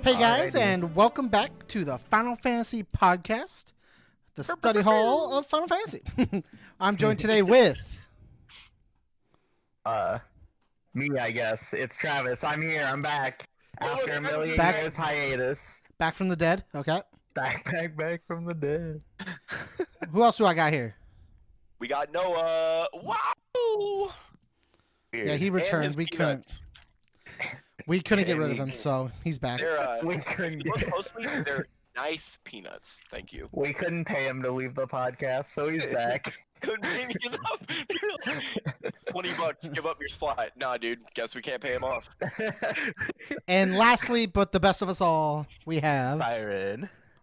Hey guys, and welcome back to the Final Fantasy podcast, the study hall of Final Fantasy. I'm joined today with me, I guess. It's Travis. I'm here. I'm back after a million years hiatus. back from the dead. Okay. Back from the dead. Who else do I got here? We got Noah. Wow. Yeah, he returned. We couldn't get rid of him, so he's back. We couldn't get mostly they're nice peanuts. Thank you. We couldn't pay him to leave the podcast, so he's back. Couldn't pay me enough. $20. Give up your slot. Nah, dude. Guess we can't pay him off. And lastly, but the best of us all, we have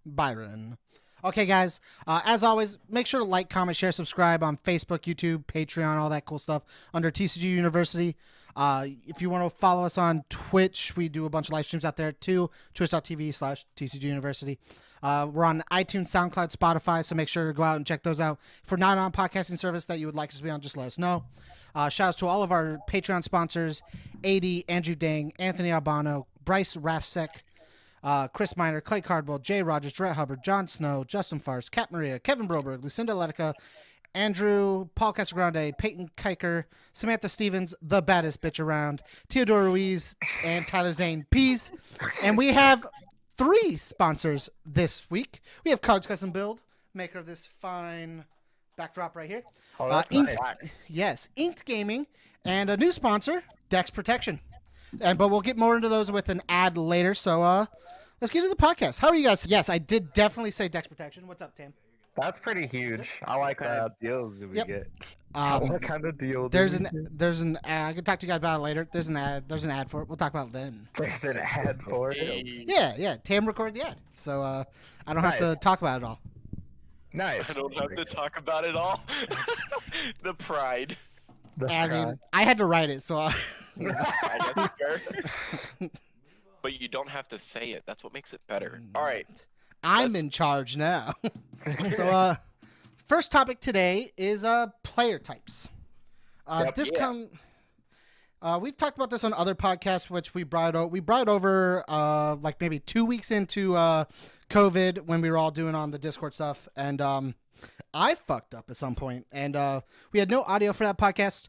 Byron. Okay, guys. As always, make sure to like, comment, share, subscribe on Facebook, YouTube, Patreon, all that cool stuff under TCG University. If you want to follow us on Twitch, we do a bunch of live streams out there too. Twitch.tv/TCG University. We're on iTunes, SoundCloud, Spotify, so make sure to go out and check those out. If we're not on podcasting service that you would like us to be on, just let us know. Shout outs to all of our Patreon sponsors: AD, Andrew Dang, Anthony Albano, Bryce Rathsek, Chris Miner, Clay Cardwell, Jay Rogers, Brett Hubbard, Jon Snow, Justin Farce, Kat Maria, Kevin Broberg, Lucinda Letica, Andrew, Paul Casagrande, Peyton Kiker, Samantha Stevens, the baddest bitch around, Theodore Ruiz, and Tyler Zane Pease. And we have 3 sponsors this week. We have Cards Custom Build, maker of this fine backdrop right here. Oh, that's Inked, nice. Yes, Inked Gaming, and a new sponsor, Dex Protection. But we'll get more into those with an ad later. So let's get into the podcast. How are you guys? Yes, I did definitely say Dex Protection. What's up, Tim? That's pretty huge. I like What kind that. of deals do we Yep. get? What kind of deal? There's an ad. I can talk to you guys about it later. There's an ad for it. We'll talk about it then. There's an ad for it. Hey. Yeah. Tam recorded the ad, so I don't have to Nice. talk about it all. Nice. I don't have to talk about it all. The pride. I mean, I had to write it, so I guess fair. But you don't have to say it. That's what makes it better. All right. I'm in charge now. So first topic today is player types. Yep. We've talked about this on other podcasts, which we brought over like maybe 2 weeks into COVID when we were all doing on the Discord stuff, and I fucked up at some point, and we had no audio for that podcast,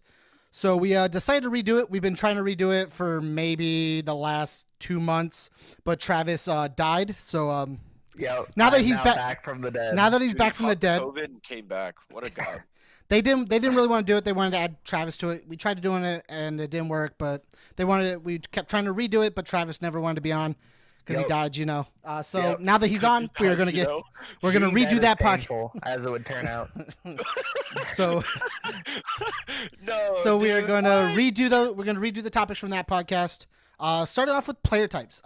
so we decided to redo it. We've been trying to redo it for maybe the last 2 months, but Travis died, so Yeah. Now that I'm he's back from the dead. now that he's Dude, back from the fuck dead, COVID and came back. What a god. They didn't really want to do it. They wanted to add Travis to it. We tried to doing it and it didn't work, but we kept trying to redo it, but Travis never wanted to be on because he died, So Yep. now that he's on, we're gonna Being redo dead that is podcast. painful, as it would turn out. So No. we are dude, gonna what? redo the topics from that podcast. Starting off with player types.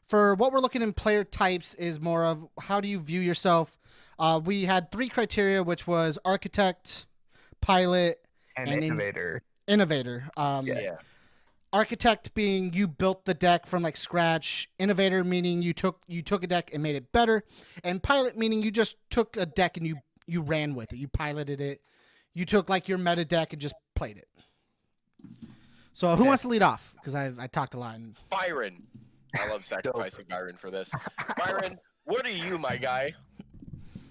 For what we're looking in player types is more of how do you view yourself. We had 3 criteria, which was architect, pilot, And And in- innovator. innovator. Yeah. Architect being you built the deck from like scratch. Innovator meaning you took a deck and made it better. And pilot meaning you just took a deck and you ran with it. You piloted it. You took like your meta deck and just played it. So who wants to lead off? Because I talked a lot. Byron. I love sacrificing Byron for this. Byron, what are you, my guy?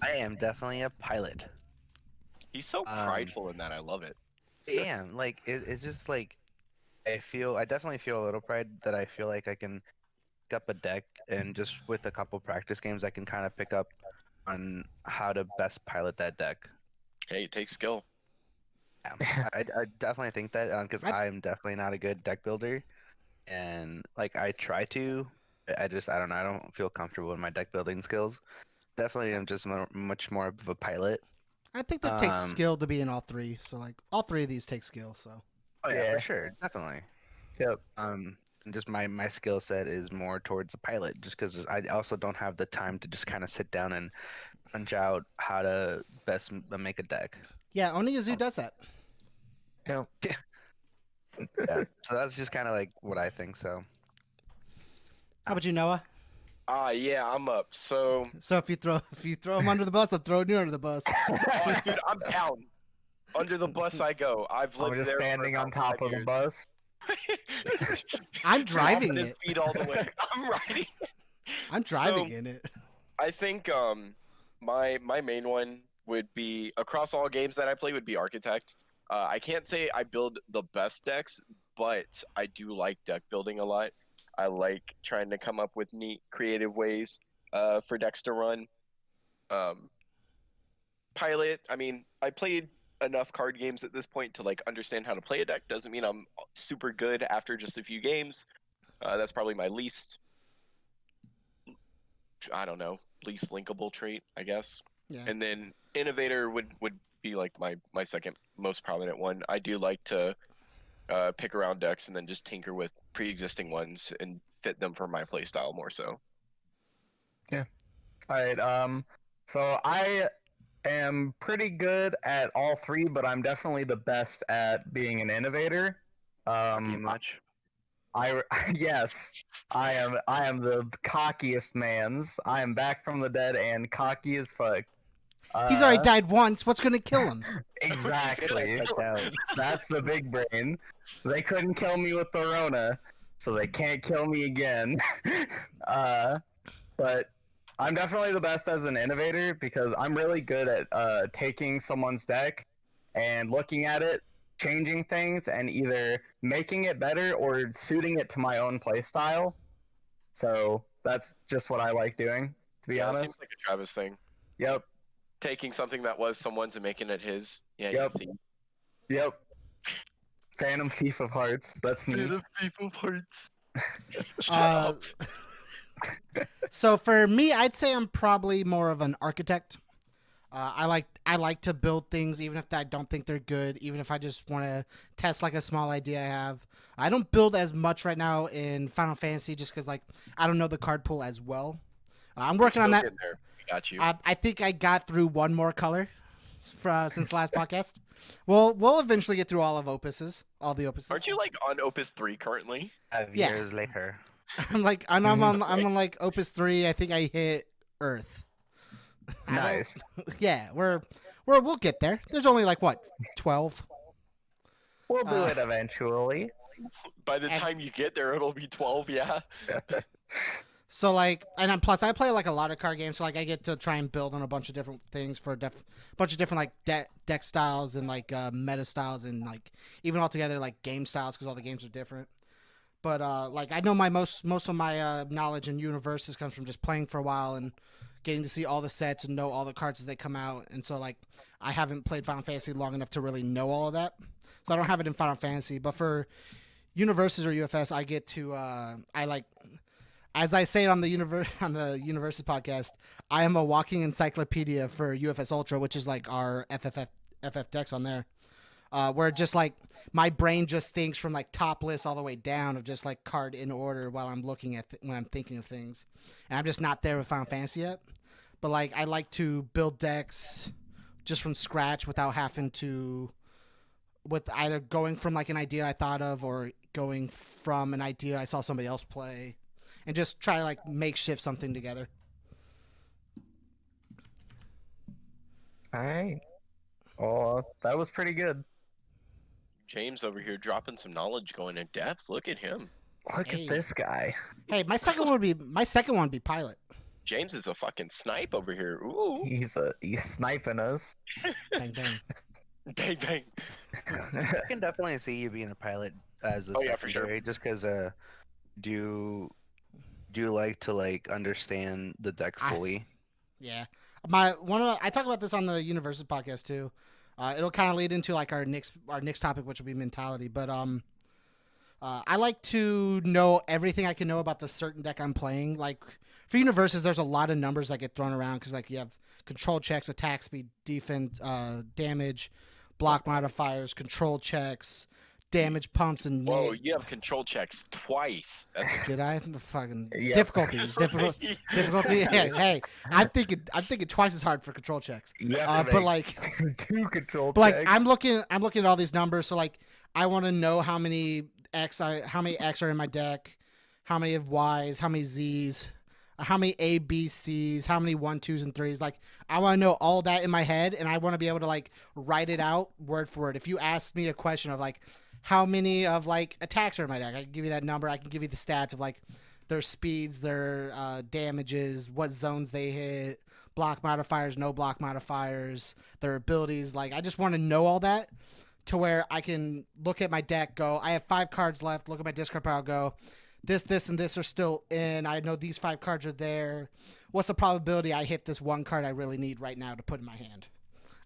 I am definitely a pilot. He's so prideful in that. I love it. I am. Like, it's just like, I definitely feel a little pride that I feel like I can pick up a deck and just with a couple practice games, I can kind of pick up on how to best pilot that deck. Hey, it takes skill. Yeah, I definitely think that because I'm definitely not a good deck builder. And like I try to, I don't know. I don't feel comfortable in my deck building skills. Definitely, I'm just much more of a pilot. I think that takes skill to be in all 3. So like all 3 of these take skill. So Oh yeah, Yeah. for sure, definitely. Yep. And just my skill set is more towards a pilot, just because I also don't have the time to just kind of sit down and punch out how to best make a deck. yeah, Oniyazu does that. Yep. Yeah, so that's just kind of like what I think. So How about you, Noah? Yeah, I'm up. So, So if you throw him under the bus, I'm throwing you under the bus. dude, I'm down. Under the bus I go. I've lived I'm just there for standing on about top 5 of the years. bus. I'm driving Dropping his it. feet all the way. I'm riding. I'm driving in it. I think my main one would be across all games that I play would be Architect. I can't say I build the best decks, but I do like deck building a lot. I like trying to come up with neat, creative ways for decks to run. Um, Pilot. I mean, I played enough card games at this point to like understand how to play a deck. Doesn't mean I'm super good after just a few games. That's probably my least, I don't know, least linkable trait, I guess. Yeah. And then Innovator would be like my second most prominent one. I do like to pick around decks and then just tinker with pre-existing ones and fit them for my playstyle more so. All right. So I am pretty good at all three, but I'm definitely the best at being an innovator. Much. Yes, I am. I am the cockiest man's. I am back from the dead and cocky as fuck. He's already died once. What's gonna kill him? Exactly. That's the big brain. They couldn't kill me with the Rona, so they can't kill me again. But I'm definitely the best as an innovator because I'm really good at taking someone's deck and looking at it, changing things, and either making it better or suiting it to my own playstyle. So that's just what I like doing, to be It honest. seems like a Travis thing. Yep. Taking something that was someone's and making it his. Yeah, Yep. you think. Yep. Phantom Thief of Hearts. That's me. Thief of Hearts. So for me, I'd say I'm probably more of an architect. I like to build things even if I don't think they're good, even if I just want to test like a small idea I have. I don't build as much right now in Final Fantasy just because like I don't know the card pool as well. I'm working on that. There. Got you. I think I got through one more color since the last podcast. We'll eventually get through all of all the opuses. Aren't you like on Opus 3 currently? 5 Yeah. years later. I'm on like Opus 3. I think I hit Earth. Nice. Yeah, we'll get there. There's only like what 12. We'll do it eventually. By the time you get there, it'll be 12. Yeah. So like, and plus I play like a lot of card games, so like I get to try and build on a bunch of different things for a bunch of different like deck styles and like meta styles and like even altogether like game styles because all the games are different. But like I know my most of my knowledge in universes comes from just playing for a while and getting to see all the sets and know all the cards as they come out. And so like I haven't played Final Fantasy long enough to really know all of that, so I don't have it in Final Fantasy. But for universes or UFS, I get to I like. As I say it on the Universes podcast, I am a walking encyclopedia for UFS Ultra, which is like our FF decks on there. Where just like my brain just thinks from like top list all the way down of just like card in order while I'm looking at when I'm thinking of things, and I'm just not there with Final Fantasy yet. But like I like to build decks just from scratch without having to, with either going from like an idea I thought of or going from an idea I saw somebody else play. And just try to like makeshift something together. All right. Oh, that was pretty good. James over here dropping some knowledge, going in depth. Look at him. Look Hey. at this guy. Hey, my second one would be pilot. James is a fucking snipe over here. Ooh, He's sniping us. Bang bang. bang bang. I can definitely see you being a pilot as a Oh, yeah, for secondary, just because do you like to like understand the deck fully? Yeah. I talk about this on the Universes podcast too. It'll kind of lead into like our next topic, which will be mentality. But I like to know everything I can know about the certain deck I'm playing. Like for Universes, there's a lot of numbers that get thrown around because like you have control checks, attack speed, defense, damage, block modifiers, control checks, damage pumps, and Whoa, you have control checks twice. That's did I? The fucking Yep. difficulties. Difficulty. Hey, I'm thinking twice as hard for control checks. You have to But make like, two control but like, checks. I'm looking at all these numbers. So like, I want to know how many X are in my deck, how many of Ys, how many Zs, how many A, B, Cs, how many 1, 2s, and 3s. Like, I want to know all that in my head, and I want to be able to like write it out word for word. If you ask me a question of like, how many of like attacks are in my deck. I can give you that number. I can give you the stats of like their speeds, their damages, what zones they hit, block modifiers, no block modifiers, their abilities. Like I just want to know all that to where I can look at my deck, go, I have 5 cards left, look at my discard pile, go, this, and this are still in. I know these 5 cards are there. What's the probability I hit this one card I really need right now to put in my hand?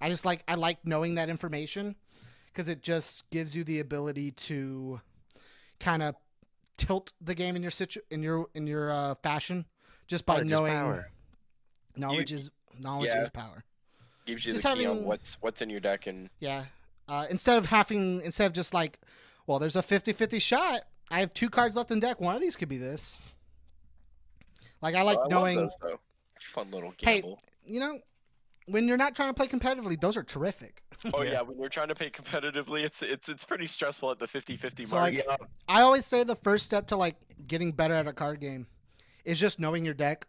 I like knowing that information because it just gives you the ability to kind of tilt the game in your fashion just by knowing power. knowledge is power. Gives you Just the key on having- what's in your deck, and Yeah. Instead of just like, well, there's a 50-50 shot. I have 2 cards left in deck. One of these could be this. Like I like I love knowing. those, though. Fun little Hey, gamble. you know, when you're not trying to play competitively, those are terrific. Oh yeah, when you're trying to pay competitively, it's pretty stressful at the 50-50 So, mark. like, I always say the first step to like getting better at a card game is just knowing your deck,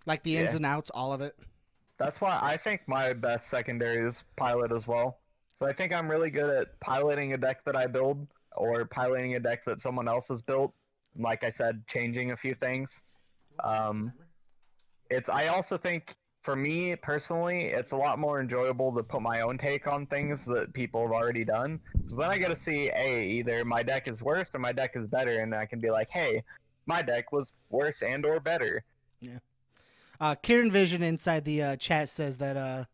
like the ins and outs, all of it. That's why I think my best secondary is pilot as well. So I think I'm really good at piloting a deck that I build or piloting a deck that someone else has built. Like I said, changing a few things. I also think for me personally, it's a lot more enjoyable to put my own take on things that people have already done. So then I get to see, either my deck is worse or my deck is better, and I can be like, hey, my deck was worse and or better. Kieran Vision inside the chat says that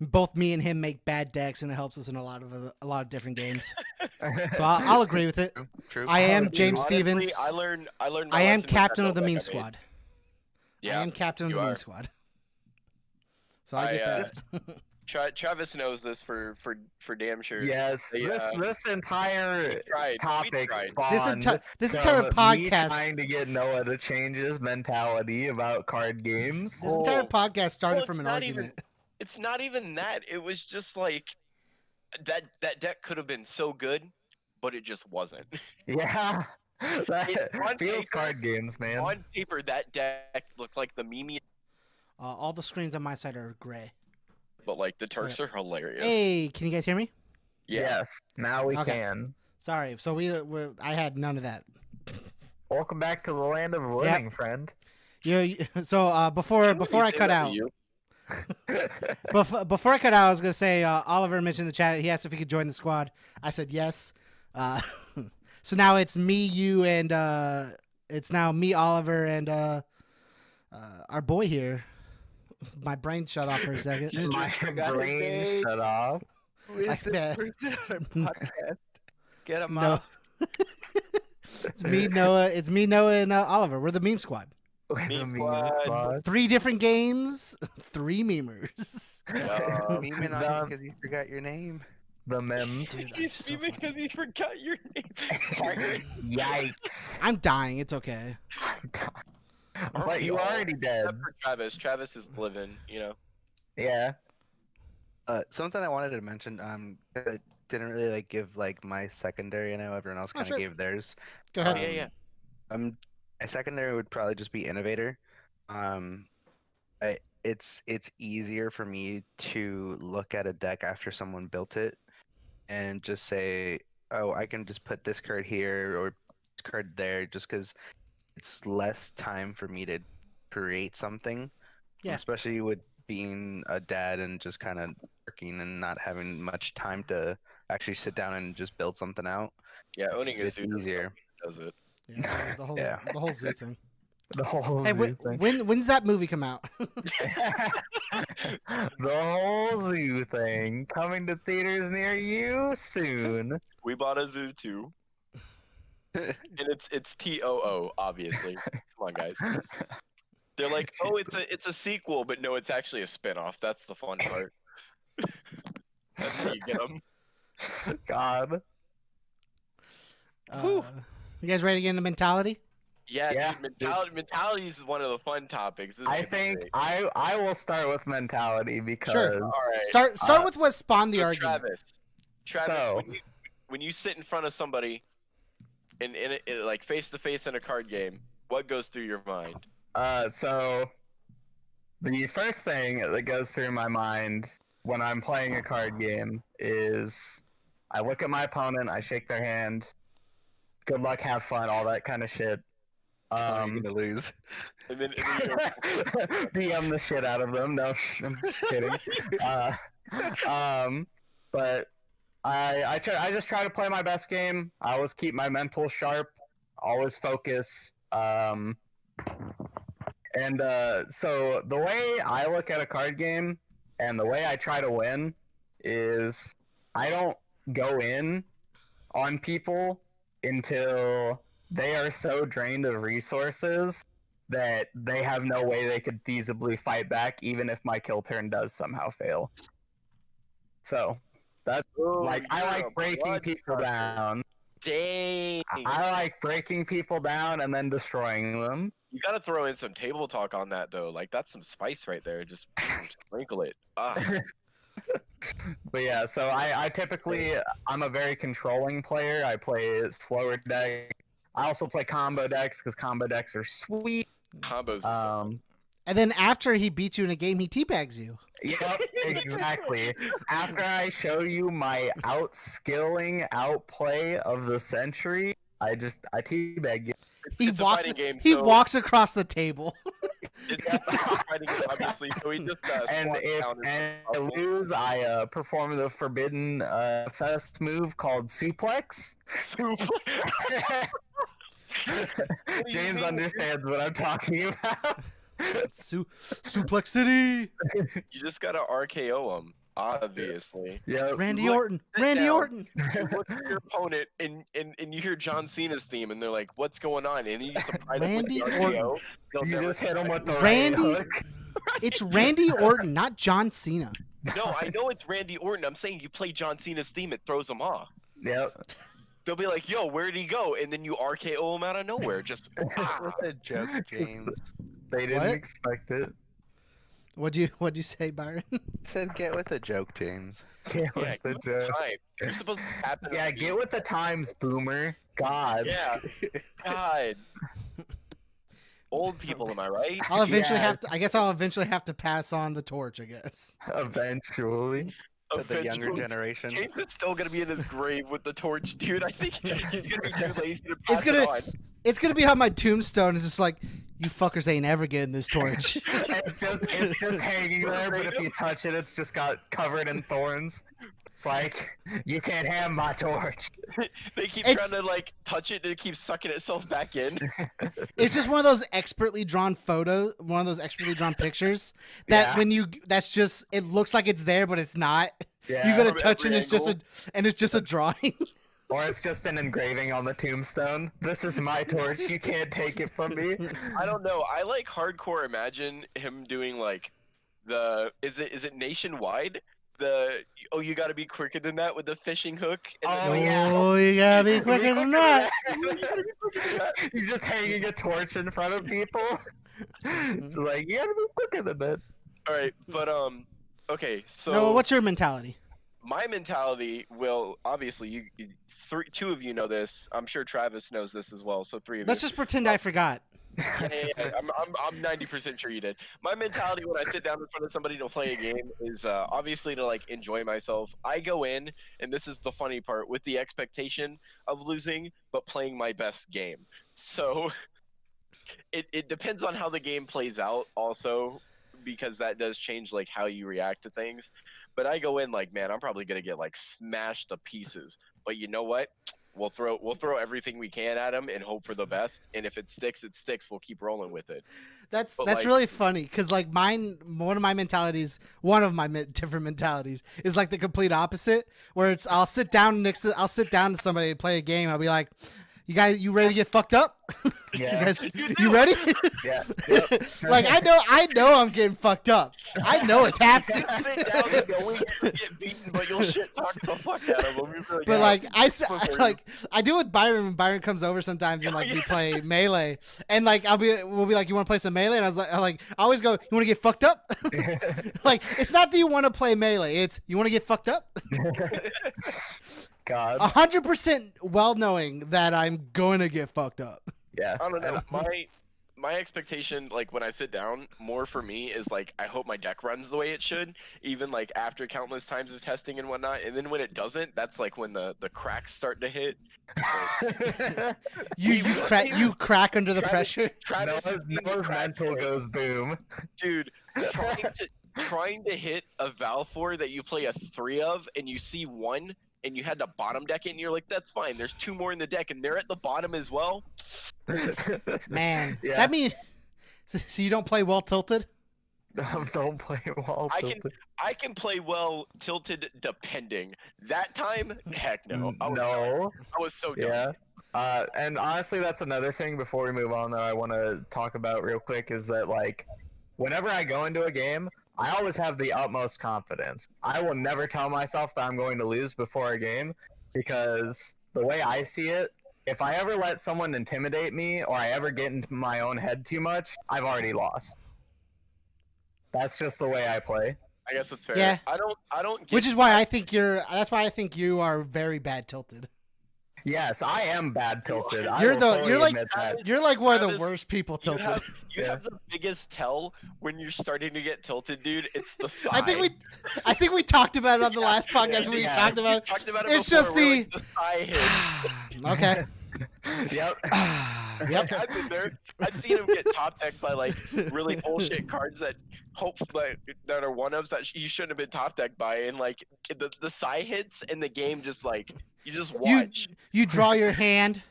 both me and him make bad decks, and it helps us in a lot of different games. So I'll agree with it. True. I am Dude, James honestly, Stevens. I learned. My I am lesson with captain that of the build meme deck I made. squad. Yeah, I am captain of you the meme are. squad. So I get that. Travis knows this for damn sure. Yes, They, this entire we tried. topic This spawned entire from me podcast. trying to get Noah to change his mentality about card games. This entire podcast started Well, from it's an not argument. It's not even that. It was just like that deck could have been so good, but it just wasn't. Yeah, that on feels paper- card games, man. On paper, that deck looked like the meme, All the screens on my side are gray. but like the Turks are hilarious. Hey, can you guys hear me? Yeah. Yes, now we Okay. can. Sorry. So I had none of that. Welcome back to the land of the living, friend. So before I cut out, before I cut out, I was gonna say Oliver mentioned in the chat. He asked if he could join the squad. I said yes. So now it's me, you, and it's now me, Oliver, and our boy here. My brain shut off for a second. My brain shut off. Who is I bet. this person on our podcast? Get him No. off. It's me, Noah. It's me, Noah, and Oliver. We're the meme squad. Meme The squad. squad. 3 different games, 3 memers. Memeing on the- because you forgot your name. The memes. Dude, I'm He's so even fucking- because he forgot your name. Yikes. I'm dying. It's okay. But you already dead. Except for Travis. Travis is living, you know. Yeah. Something I wanted to mention. I didn't really like give like my secondary. I know everyone else kind of sure. gave theirs. Go ahead. Yeah, yeah. My secondary would probably just be innovator. It's easier for me to look at a deck after someone built it and just say, oh, I can just put this card here or this card there, just because it's less time for me to create something. Yeah. Especially with being a dad and just kind of working and not having much time to actually sit down and just build something out. Yeah, owning a It's zoo easier. does it. Yeah, the whole Yeah. the whole zoo thing. The whole Hey, zoo thing. when's that movie come out? The whole zoo thing coming to theaters near you soon. We bought a zoo too. And it's TOO, obviously. Come on, guys. They're like, oh, it's a sequel, but no, it's actually a spin-off. That's the fun part. That's how you get them. God. You guys ready to get into mentality? Yeah, Yeah, dude, mentality is one of the fun topics. This I should be think great. I will start with mentality because Sure. All right. Start with what spawned the So, argument. Travis, So- when you sit in front of somebody, in like face to face in a card game, what goes through your mind? so the first thing that goes through my mind when I'm playing a card game is I look at my opponent, I shake their hand. Good luck, have fun, all that kind of shit. Tell me you're gonna lose. And then you go, DM the shit out of them. No, I'm just kidding. But I just try to play my best game. I always keep my mental sharp, always focus. So the way I look at a card game and the way I try to win is I don't go in on people until they are so drained of resources that they have no way they could feasibly fight back, even if my kill turn does somehow fail. So that's like I like breaking people down. dang. I like breaking people down and then destroying them. You gotta throw in some table talk on that though. Like that's some spice right there. Just sprinkle it. But yeah, so I typically I'm a very controlling player. I play slower decks. I also play combo decks because combo decks are sweet. Combos. And then after he beats you in a game, he teabags you. Yep, exactly. After I show you my outskilling outplay of the century, I teabag you. It's a fighting game, He so- walks across the table. It's a fighting game, obviously. So he just And swat if counters and I stuff. lose, I perform the forbidden fest move called suplex. James mean? understands what I'm talking about. Suplex City. You just gotta RKO him, obviously. Yep. Randy Look, Orton. sit Randy down. Orton. You look at your opponent and you hear John Cena's theme and they're like, "What's going on?" And then you surprise them with Randy the RKO. Orton. They'll You never just hit him with the Randy- right hook. It's Randy Orton, not John Cena. No, I know it's Randy Orton. I'm saying you play John Cena's theme, it throws them off. Yep. They'll be like, "Yo, where'd he go?" And then you RKO him out of nowhere. Just What's a joke, James? They didn't What? expect it. What'd you say, Byron? Said get with a joke, James. Yeah, yeah, with the give it joke. time. You're supposed to happen. Yeah, get with the times, boomer. God. Yeah, God. Old people, am I right? I'll eventually Yeah. have to. I guess I'll eventually have to pass on the torch. I guess. Eventually. To the younger Eventually, generation. James is still gonna be in his grave with the torch, dude. I think he's gonna be too lazy to It's pass gonna- it on. It's gonna be on my tombstone. It's just like, you fuckers ain't ever getting this torch. It's just hanging there, but if you touch it, it's just got covered in thorns. It's like, you can't have my torch. They keep It's- trying to like touch it and it keeps sucking itself back in. It's just one of those expertly drawn photos, one of those expertly drawn pictures that Yeah. that's just, it looks like it's there, but it's not. Yeah. You gotta From touch it, every and it's just a drawing. Or it's just an engraving on the tombstone. This is my torch. You can't take it from me. I don't know. I like hardcore imagine him doing like is it nationwide? You gotta be quicker than that with the fishing hook. And Oh, yeah. Oh, you gotta be quicker than that. He's just hanging a torch in front of people. It's like, you gotta be quicker than that. All right, but okay. So No, what's your mentality? my mentality will obviously two of you know this. I'm sure Travis knows this as well. So three of Let's you. just pretend I forgot. Yeah, I'm 90% sure you did. My mentality when I sit down in front of somebody to play a game is obviously to like enjoy myself. I go in, and this is the funny part, with the expectation of losing, but playing my best game. So it depends on how the game plays out also, because that does change like how you react to things. But I go in like, man, I'm probably gonna get like smashed to pieces. But you know what? We'll throw everything we can at him and hope for the best. And if it sticks, it sticks. We'll keep rolling with it. That's But, that's like- really funny because like one of my different mentalities is like the complete opposite. Where it's I'll sit down to somebody and play a game. I'll be like, you ready to get fucked up? Yeah. You ready? Yeah. Yep. Like I know I'm getting fucked up. I know it's happening. Sit down and go in, you'll get beaten, but you'll shit talk the fuck out of him. You'll be But yeah, like prefer- I do with Byron when Byron comes over sometimes and like we play melee and like we'll be like, you want to play some melee, and I always go, you want to get fucked up? Like it's not, do you want to play melee, it's you want to get fucked up. God. 100% well knowing that I'm going to get fucked up. Yeah. I don't know. my expectation, like when I sit down, more for me is like I hope my deck runs the way it should, even like after countless times of testing and whatnot. And then when it doesn't, that's like when the cracks start to hit. You crack under the pressure. Travis has seen the Noah's cracks, mental like, goes boom. dude. Trying to hit a Valfor that you play a 3 of, and you see 1, and you had to bottom deck it, and you're like, that's fine. There's 2 more in the deck, and they're at the bottom as well. Man, Yeah. that means so you don't play well tilted. Don't play well. I can play well tilted depending. That time, heck no. I was so dumb. Yeah. And honestly, that's another thing before we move on that I want to talk about real quick is that, like, whenever I go into a game, I always have the utmost confidence. I will never tell myself that I'm going to lose before a game because the way I see it, if I ever let someone intimidate me or I ever get into my own head too much, I've already lost. That's just the way I play. I guess that's fair. Yeah. I don't get Which is why I think that's why I think you are very bad tilted. Yes, I am bad tilted. You're like one of the Travis, worst people tilted. You have the biggest tell when you're starting to get tilted, dude. It's the side. I think we talked about it on the last podcast. We talked about it. It's just the side hit. Okay. Yep. Yep. I've been there. I've seen him get top decked by like really bullshit cards that that are 1-ups that you shouldn't have been top decked by, and like the side hits and the game just like you just watch. You draw your hand.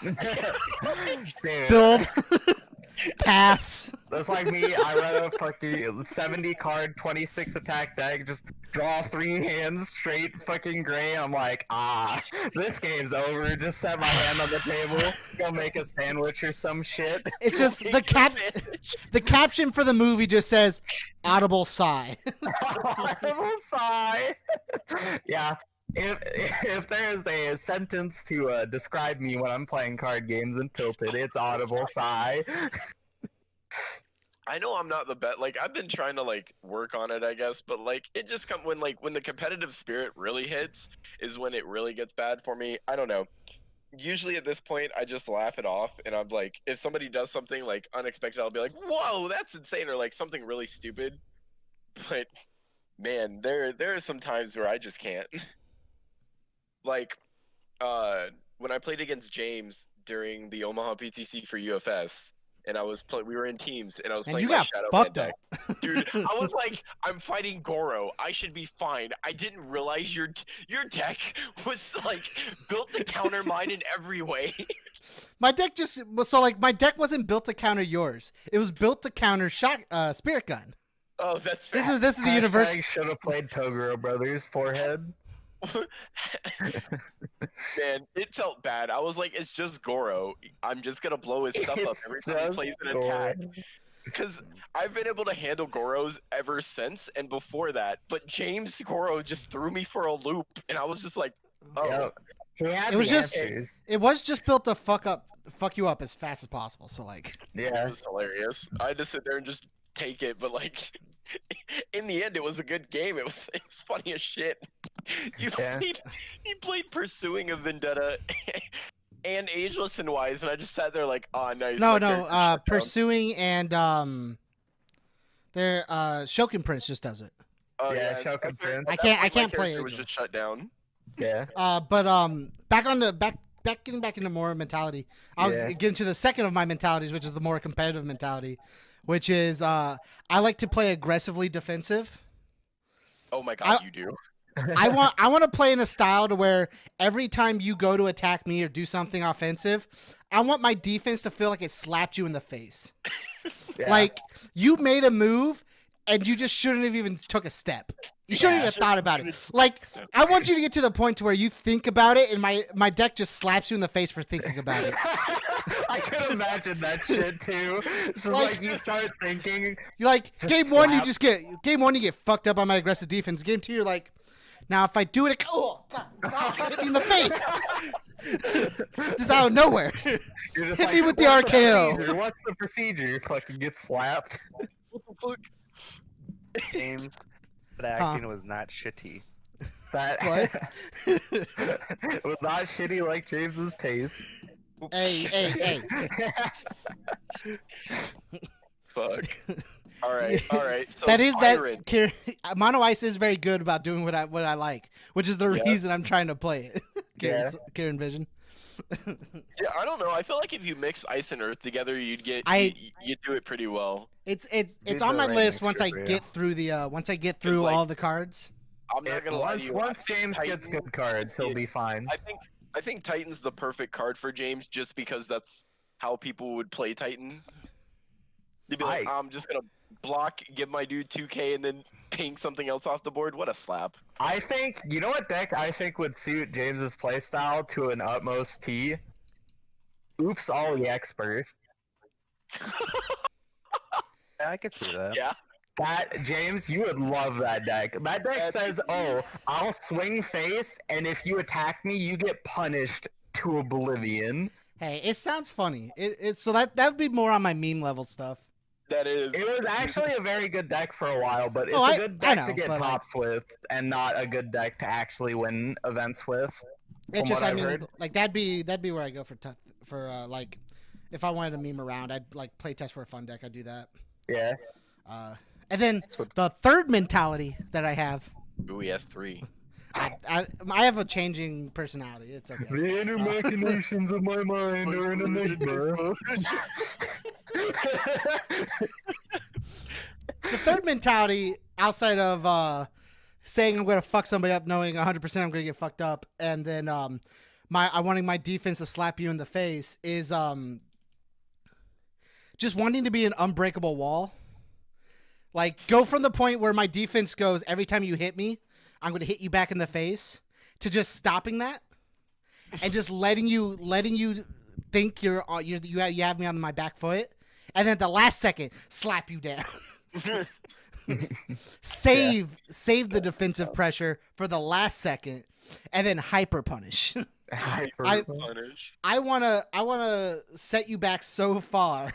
Dude. Build. Pass. That's like me. I run a fucking 70 card, 26 attack deck. Just draw 3 hands straight fucking gray. I'm like, this game's over. Just set my hand on the table. Go make a sandwich or some shit. It's just the caption for the movie just says audible sigh. Audible sigh. Yeah. If there's a sentence to describe me when I'm playing card games and tilted, it's audible sigh. I know I'm not the best. Like I've been trying to like work on it, I guess, but like it just comes when the competitive spirit really hits is when it really gets bad for me. I don't know. Usually at this point, I just laugh it off, and I'm like, if somebody does something like unexpected, I'll be like, "Whoa, that's insane!" or like something really stupid. But man, there are some times where I just can't. Like, when I played against James during the Omaha PTC for UFS, and we were in teams, and I was And playing you my got Shadow fucked Man up. deck. Dude, I was like, I'm fighting Goro. I should be fine. I didn't realize your deck was like built to counter mine in every way. My deck my deck wasn't built to counter yours. It was built to counter Spirit Gun. Oh, that's fair. This is the universe. Should have played Toguro Brothers forehead. Man, it felt bad. I was like, it's just Goro. I'm just gonna blow his stuff up every time he plays an attack. Because I've been able to handle Goros ever since, and before that. But James Goro just threw me for a loop, and I was just like, oh. Yep. It was just built to fuck you up as fast as possible. So like, yeah, it was hilarious. I had to sit there and just take it, but like, in the end, it was a good game. It was funny as shit. He played Pursuing a Vendetta and Ageless and Wise, and I just sat there like, oh, nice. No, Pursuing and Shokin Prince just does it. Oh, yeah, Shokin Prince. I can't play It was just shut down. Yeah. But getting back into more mentality. I'll get into the second of my mentalities, which is the more competitive mentality, which is I like to play aggressively defensive. Oh my god, you do. I want to play in a style to where every time you go to attack me or do something offensive, I want my defense to feel like it slapped you in the face. Yeah. Like you made a move and you just shouldn't have even took a step. You shouldn't even have thought about it. Like I want you to get to the point to where you think about it and my deck just slaps you in the face for thinking about it. I could imagine that shit too. It's just like you start thinking. You're like game one, you get fucked up on my aggressive defense. Game two, you're like, now if I do it, oh god, hit me in the face. Just out of nowhere. You're just hit like, me with the RKO. What's the procedure? You fucking get slapped. What the fuck? Game. That acting was not shitty. That What? it was not shitty like James's taste. Hey. Fuck. All right. So That is Byron, that. Mono Ice is very good about doing what I like, which is the Yeah. reason I'm trying to play it. Yeah. Kieran Vision. Yeah, I don't know. I feel like if you mix ice and earth together, you'd do it pretty well. It's He's on the my right list mixture for you. Once I get through like- all the cards. I'm not gonna lie to you. Once James gets Titan- good cards, he'll be fine. I think Titan's the perfect card for James, just because that's how people would play Titan. They'd be like, I'm just gonna block, give my dude 2K, and then ping something else off the board. What a slap! I think, you know what deck I think would suit James's playstyle to an utmost T? Oops, all the experts. Yeah, I could see that. Yeah. That, James, you would love that deck. That deck says, oh, I'll swing face, and if you attack me, you get punished to oblivion. Hey, it sounds funny. So that would be more on my meme level stuff. That is. It was actually a very good deck for a while, but it's Oh, a good deck know, to get but, like- tops with, and not a good deck to actually win events with. It from just, what I I've mean, heard. like that'd be where I go for like, if I wanted to meme around, I'd like play test for a fun deck. I'd do that. Yeah. And then the third mentality that I have, Ooh, he has 3. I have a changing personality. It's okay. The inner machinations of my mind are an enigma. The third mentality, outside of saying I'm going to fuck somebody up, knowing 100% I'm going to get fucked up, and then I wanting my defense to slap you in the face, is just wanting to be an unbreakable wall. Like, go from the point where my defense goes, every time you hit me, I'm going to hit you back in the face, to just stopping that and just letting you think you have me on my back foot, and then at the last second slap you down. Save the defensive pressure for the last second, and then hyper punish. I wanna set you back so far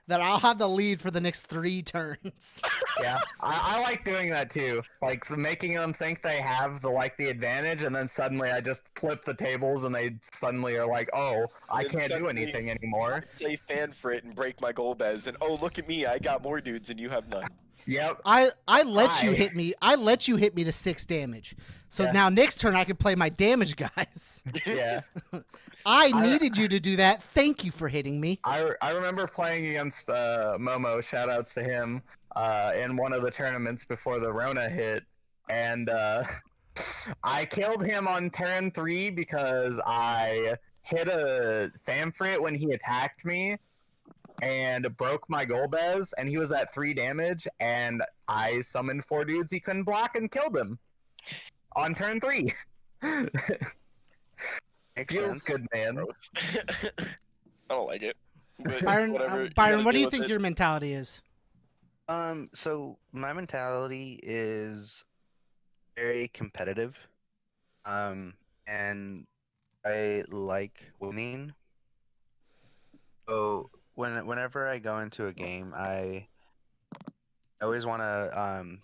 that I'll have the lead for the next 3 turns. Yeah, I like doing that too. Like making them think they have the advantage, and then suddenly I just flip the tables, and they suddenly are like, "Oh, I And can't do suddenly- anything anymore." Play fan for it and break my goal bez, and oh, look at me, I got more dudes and you have none. Yep. I let you hit me. I let you hit me to 6 damage. So Yeah. now next turn I can play my damage guys. Yeah. I needed you to do that. Thank you for hitting me. I remember playing against Momo. Shout outs to him in one of the tournaments before the Rona hit, and I killed him on turn 3 because I hit a Famfrit when he attacked me and broke my Golbez, and he was at 3 damage, and I summoned 4 dudes he couldn't block and killed him on turn 3. Makes Feels sense. good, man. Gross. I don't like it. But Byron, whatever, you Byron, gotta what do deal you with think it. your mentality is? So my mentality is very competitive. And I like winning. So whenever I go into a game, I always want to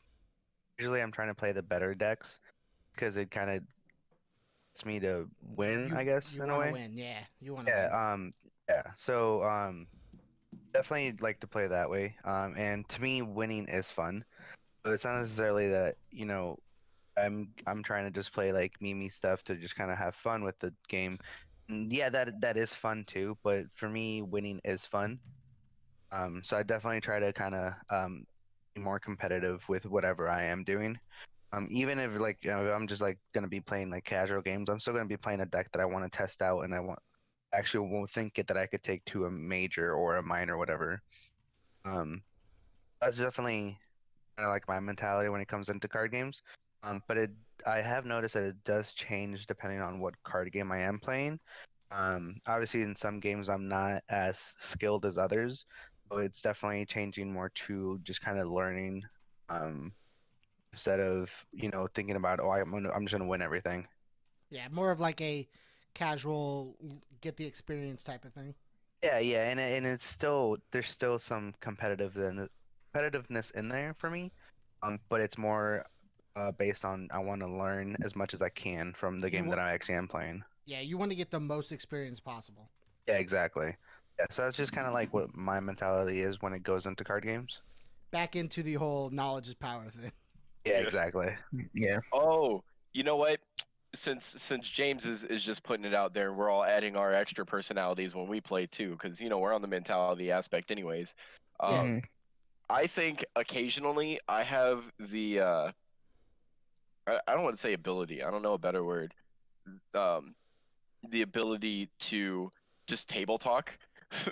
usually I'm trying to play the better decks because it kind of gets me to win, I guess, You in a want to way. win, yeah. You want to win. Yeah, yeah. So definitely like to play that way. And to me winning is fun. But it's not necessarily that, I'm trying to just play like meme stuff to just kind of have fun with the game. And yeah, that is fun too, but for me winning is fun. So I definitely try to kind of be more competitive with whatever I am doing. Even if if I'm just like gonna be playing like casual games, I'm still gonna be playing a deck that I want to test out and I won't think that I could take to a major or a minor, whatever. That's definitely kind of like my mentality when it comes into card games. But I have noticed that it does change depending on what card game I am playing. Obviously, in some games I'm not as skilled as others, so it's definitely changing more to just kind of learning, instead of thinking about I'm just gonna win everything. Yeah, more of like a casual get the experience type of thing. Yeah, yeah, and it's still there's still some competitiveness in there for me, but it's more based on I want to learn as much as I can from the game that I actually am playing. Yeah, you want to get the most experience possible. Yeah, exactly. Yeah, so that's just kind of like what my mentality is when it goes into card games. Back into the whole knowledge is power thing. Yeah, Yeah. exactly. Yeah. Oh, you know what? Since James is just putting it out there, we're all adding our extra personalities when we play too, because we're on the mentality aspect anyways. Yeah. Mhm. I think occasionally I have the I don't want to say ability. I don't know a better word. Um, the ability to just table talk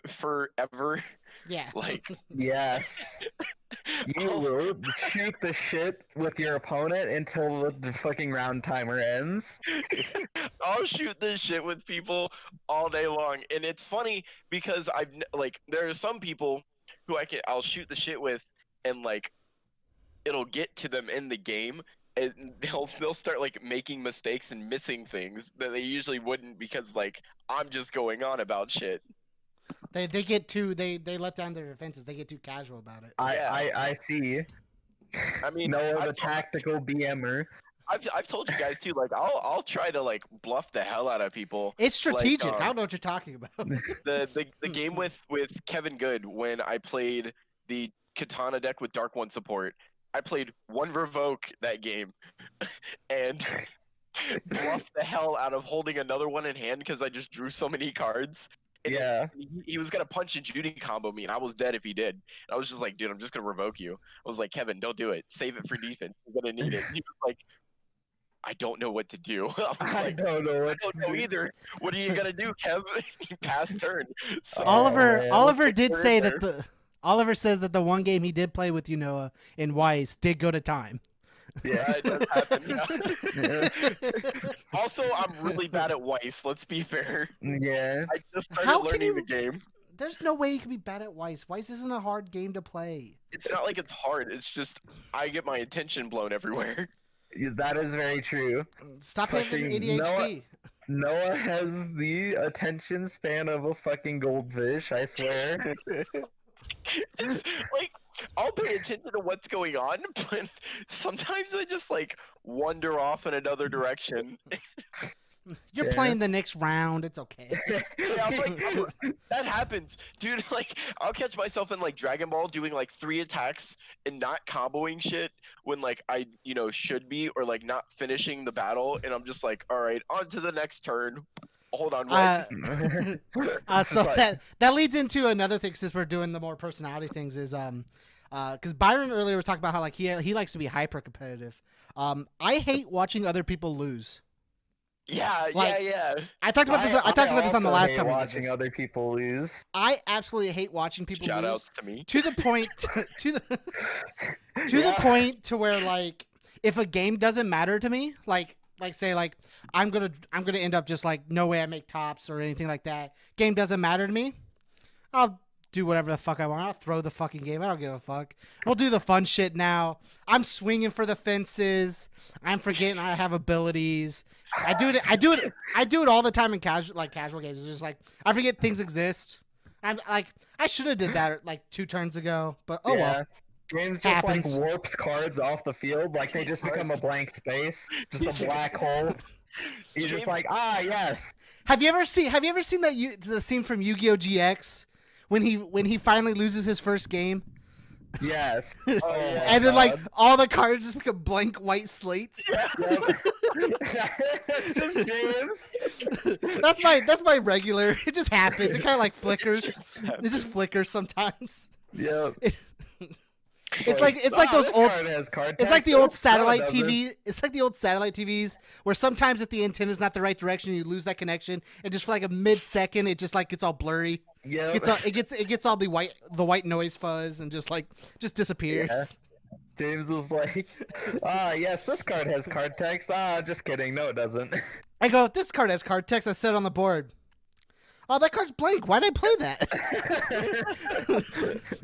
forever. Yeah. Like Yes. You I'll, will shoot the shit with your opponent until the fucking round timer ends. I'll shoot this shit with people all day long, and it's funny because like there are some people who I'll shoot the shit with, and like it'll get to them in the game, and they'll start like making mistakes and missing things that they usually wouldn't because like I'm just going on about shit. They get too they let down their defenses. They get too casual about it. Yeah, I see. I mean, Noah the tactical BMer. I've told you guys too. Like I'll try to like bluff the hell out of people. It's strategic. Like, I don't know what you're talking about. the game with Kevin Good when I played the Katana deck with Dark One support. I played one Revoke that game and bluffed the hell out of holding another one in hand because I just drew so many cards. And Yeah. he was gonna punch and Judy combo me, and I was dead if he did. And I was just like, dude, I'm just gonna revoke you. I was like, Kevin, don't do it. Save it for defense. You're gonna need it. And he was like, I don't know what to do. I was I like, don't know I what don't to know do. either. What are you gonna do, Kev? Pass turn. So Oliver man. Oliver did We're in say there. that the Oliver says that the one game he did play with you, Noah, in Weiss did go to time. Yeah. it does happen. Yeah. Yeah. Also, I'm really bad at Weiss. Let's be fair. Yeah. I just started How can learning you- the game. There's no way you can be bad at Weiss. Weiss isn't a hard game to play. It's not like it's hard. It's just I get my attention blown everywhere. That is very true. Stop having Fucking ADHD. Noah has the attention span of a fucking goldfish, I swear. It's like I'll pay attention to what's going on, but sometimes I just like wander off in another direction. You're Yeah. playing the next round. It's okay. Yeah, that happens, dude. Like I'll catch myself in like Dragon Ball doing like 3 attacks and not comboing shit when like I should be, or like not finishing the battle, and I'm just like, all right, on to the next turn. Hold on, what? So like- that leads into another thing, since we're doing the more personality things, is because Byron earlier was talking about how like he likes to be hyper competitive. I hate watching other people lose. Yeah, Like, yeah. I talked about this. I talked about this on the also last hate time we did watching this. other people lose. I absolutely hate watching people Shout lose outs to me. to the point to the Yeah. point to where like if a game doesn't matter to me, like say like I'm gonna end up just like no way I make tops or anything like that. Game doesn't matter to me. I'll do whatever the fuck I want. I'll throw the fucking game. I don't give a fuck. We'll do the fun shit now. I'm swinging for the fences. I'm forgetting I have abilities. I do it all the time in casual games. It's just like I forget things exist. I'm like I should have did that like 2 turns ago, but oh well. James just Happens. like warps cards off the field, like they just become a blank space, just a black hole. He's just like, yes. Have you ever seen the scene from Yu-Gi-Oh GX when he finally loses his first game? Yes. Oh, And then like all the cards just become blank white slates. That's just James. That's my regular. It just happens. It kind of like flickers. It just flickers sometimes. Yep. It's like those this old. card has card It's like the text. old No, it satellite doesn't. TV. It's like the old satellite TVs where sometimes if the antenna's not the right direction, you lose that connection, and just for like a mid-second, it just like gets all blurry. Yep. It gets all the white noise fuzz and just disappears. James is like, yes, this card has card text. Just kidding. No, it doesn't. I go, this card has card text. I set it on the board. Oh, that card's blank. Why'd I play that?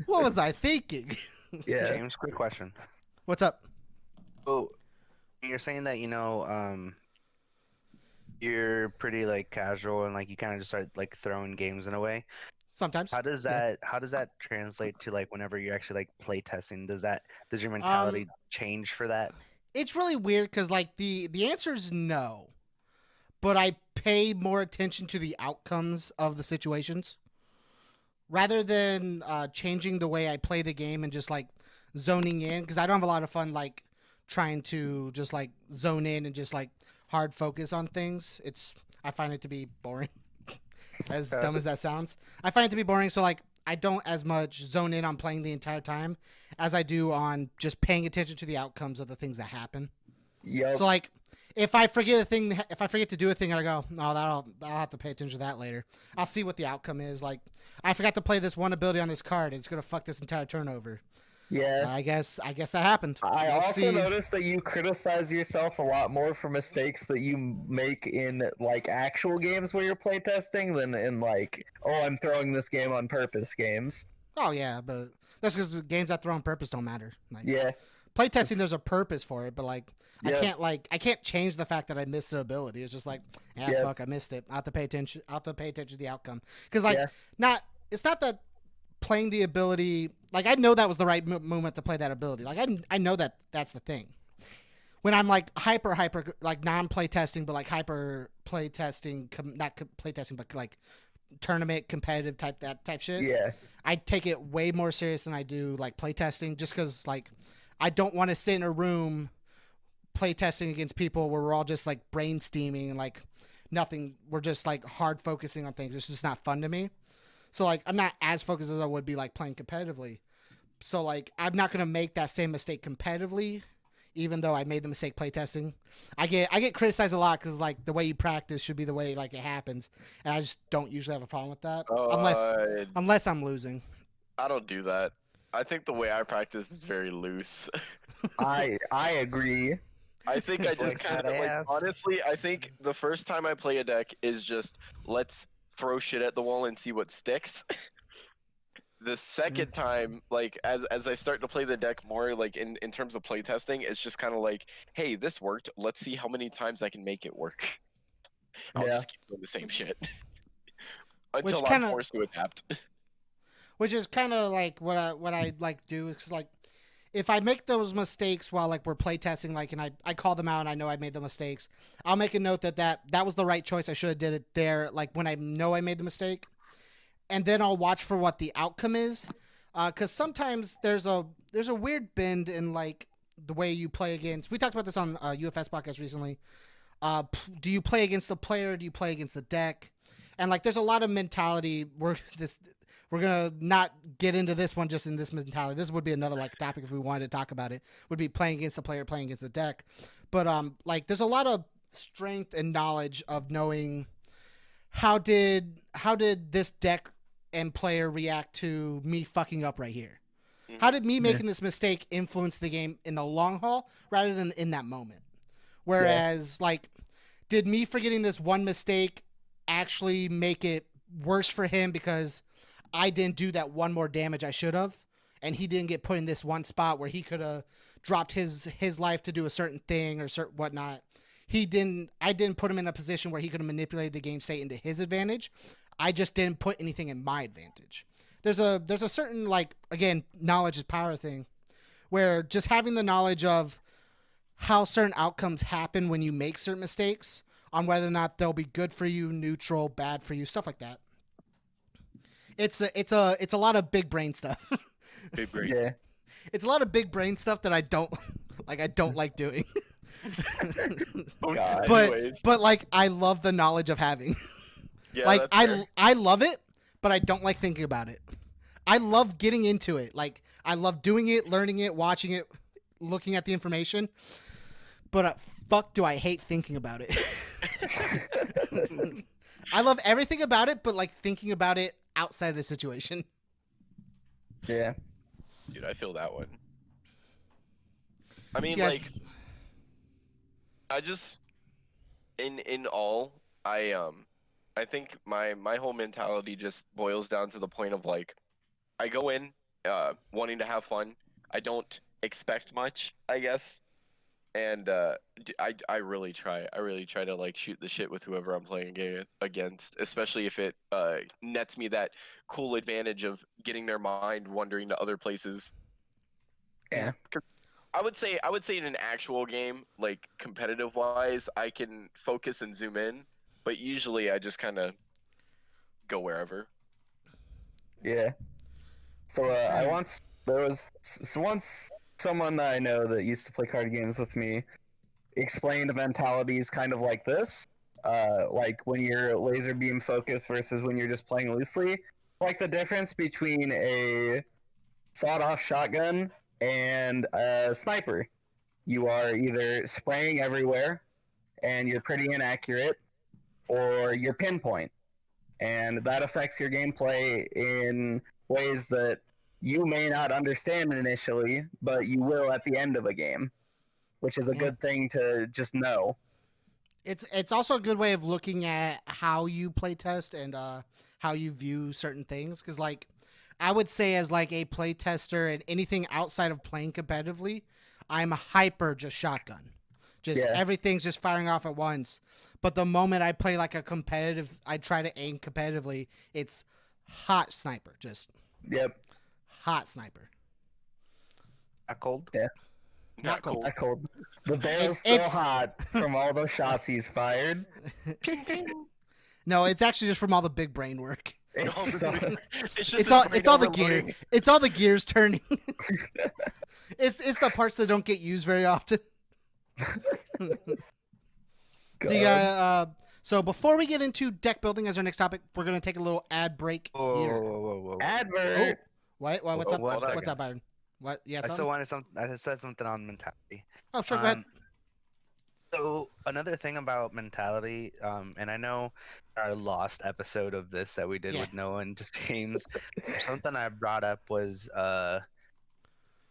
What was I thinking? Yeah. James, quick question. What's up? So you're saying that you're pretty like casual and like you kind of just start like throwing games in a way. Sometimes. How does that translate to like whenever you're actually like play testing? Does your mentality change for that? It's really weird because like the answer is no, but I pay more attention to the outcomes of the situations rather than changing the way I play the game and just like zoning in, because I don't have a lot of fun like trying to just like zone in and just like hard focus on things. I find it to be boring. As dumb as that sounds, I find it to be boring. So like I don't as much zone in on playing the entire time as I do on just paying attention to the outcomes of the things that happen. Yep. So like if I forget to do a thing and I go, no, I'll have to pay attention to that later. I'll see what the outcome is. Like I forgot to play this one ability on this card. It's gonna fuck this entire turn over. Yeah. I guess that happened. I We'll also see. noticed that you criticize yourself a lot more for mistakes that you make in like actual games where you're playtesting than in like, oh, I'm throwing this game on purpose games. Oh yeah, but that's because games I throw on purpose don't matter. Like, Yeah. playtesting, there's a purpose for it, but like Yeah. I can't change the fact that I missed an ability. It's just like, Yeah. fuck, I missed it. I have to pay attention. I have to pay attention to the outcome because like Yeah. it's not that playing the ability. Like I know that was the right moment to play that ability. Like I know that that's the thing. When I'm like hyper like non-play testing, but like hyper play testing, not play testing, but like tournament competitive type shit. Yeah. I take it way more serious than I do like play testing, just because like I don't want to sit in a room play testing against people where we're all just like brain steaming and like nothing. We're just like hard focusing on things. It's just not fun to me. So like I'm not as focused as I would be like playing competitively. So like I'm not gonna make that same mistake competitively, even though I made the mistake playtesting. I get criticized a lot because like the way you practice should be the way like it happens, and I just don't usually have a problem with that unless I'm losing. I don't do that. I think the way I practice is very loose. I agree. I think I just Like kind that of like ass. honestly, I think the first time I play a deck is just let's throw shit at the wall and see what sticks. The second time, like as I start to play the deck more, like in terms of playtesting, it's just kind of like, hey, this worked. Let's see how many times I can make it work. I'll Yeah. just keep doing the same shit until Which I'm kinda- forced to adapt. Which is kind of like what I like do. It's like if I make those mistakes while like we're playtesting, like and I call them out and I know I made the mistakes, I'll make a note that was the right choice. I should have did it there. Like when I know I made the mistake, and then I'll watch for what the outcome is, because sometimes there's a weird bend in like the way you play against. We talked about this on UFS podcast recently. Do you play against the player? Do you play against the deck? And like, there's a lot of mentality. We're gonna not get into this one just in this mentality. This would be another like topic if we wanted to talk about it. Would be playing against the player, playing against the deck. But like, there's a lot of strength and knowledge of knowing how did this deck and player react to me fucking up right here. How did me making this mistake influence the game in the long haul rather than in that moment? Whereas, like, did me forgetting this one mistake actually make it worse for him because I didn't do that one more damage I should have, and he didn't get put in this one spot where he could have dropped his life to do a certain thing or certain whatnot. I didn't put him in a position where he could have manipulated the game state into his advantage. I just didn't put anything in my advantage. There's a certain, like, again, knowledge is power thing, where just having the knowledge of how certain outcomes happen when you make certain mistakes, on whether or not they'll be good for you, neutral, bad for you, stuff like that. It's a lot of big brain stuff. Big brain. Yeah. It's a lot of big brain stuff that I don't like doing. God. But like I love the knowledge of having. Yeah, Like that's fair. I love it, but I don't like thinking about it. I love getting into it. Like I love doing it, learning it, watching it, looking at the information. But fuck, do I hate thinking about it. I love everything about it, but like thinking about it outside of the situation. Yeah. Dude, I feel that one. I mean, Yes. like, I just, in all, I think my whole mentality just boils down to the point of like, I go in, wanting to have fun. I don't expect much, I guess, and I really try. I really try to like shoot the shit with whoever I'm playing against, especially if it nets me that cool advantage of getting their mind wandering to other places. Yeah. I would say in an actual game, like competitive wise, I can focus and zoom in, but usually I just kind of go wherever. Yeah. So once someone that I know that used to play card games with me explained mentalities kind of like this, like when you're laser beam focused versus when you're just playing loosely, like the difference between a sawed-off shotgun and a sniper. You are either spraying everywhere and you're pretty inaccurate, or you're pinpoint, and that affects your gameplay in ways that you may not understand initially, but you will at the end of a game, which is a good thing to just know. It's also a good way of looking at how you play test and how you view certain things. Because like, I would say as like a play tester and anything outside of playing competitively, I'm a hyper just shotgun. Just everything's just firing off at once. But the moment I play like a competitive, I try to aim competitively. It's hot sniper, just hot sniper. Not cold. Yeah. Not cold. Not cold. The barrel's still hot from all those shots he's fired. No, it's actually just from all the big brain work. It's all the gear. It's all the gears turning. it's the parts that don't get used very often. So before we get into deck building as our next topic, we're gonna take a little ad break here. Whoa. Advert. Wait, what's up? What's What's up, Byron? What? Yeah. I said something on mentality. Oh, sure. Go ahead. So another thing about mentality, and I know our lost episode of this that we did with Noah and just James, something I brought up was,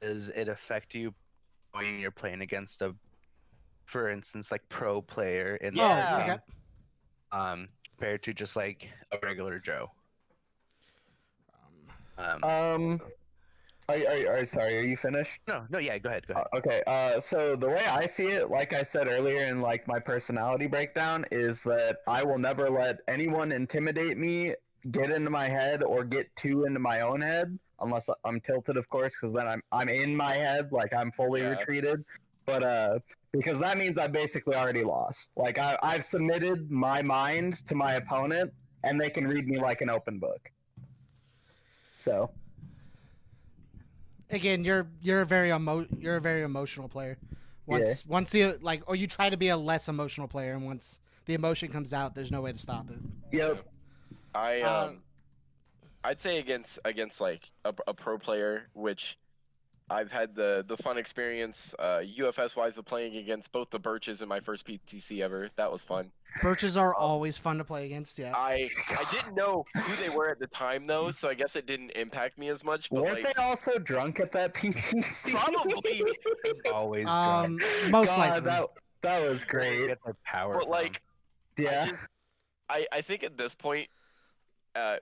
does it affect you when you're playing against for instance, like pro player in the game, compared to just like a regular Joe? Sorry, are you finished? No, yeah, go ahead. Okay, so the way I see it, like I said earlier in like my personality breakdown, is that I will never let anyone intimidate me, get into my head, or get too into my own head, unless I'm tilted, of course, because then I'm in my head, like I'm fully retreated. But because that means I basically already lost. Like I've submitted my mind to my opponent, and they can read me like an open book. So. Again, you're a very emotional player. Once you you try to be a less emotional player, and once the emotion comes out, there's no way to stop it. Yep. I'd say against like a pro player, which I've had the fun experience UFS wise of playing against both the Birches in my first PTC ever. That was fun. Birches are always fun to play against. Yeah. I didn't know who they were at the time though, so I guess it didn't impact me as much. But weren't they also drunk at that PTC? Probably. Always drunk. Most likely. That was great. Get the power. But like, yeah. I think at this point,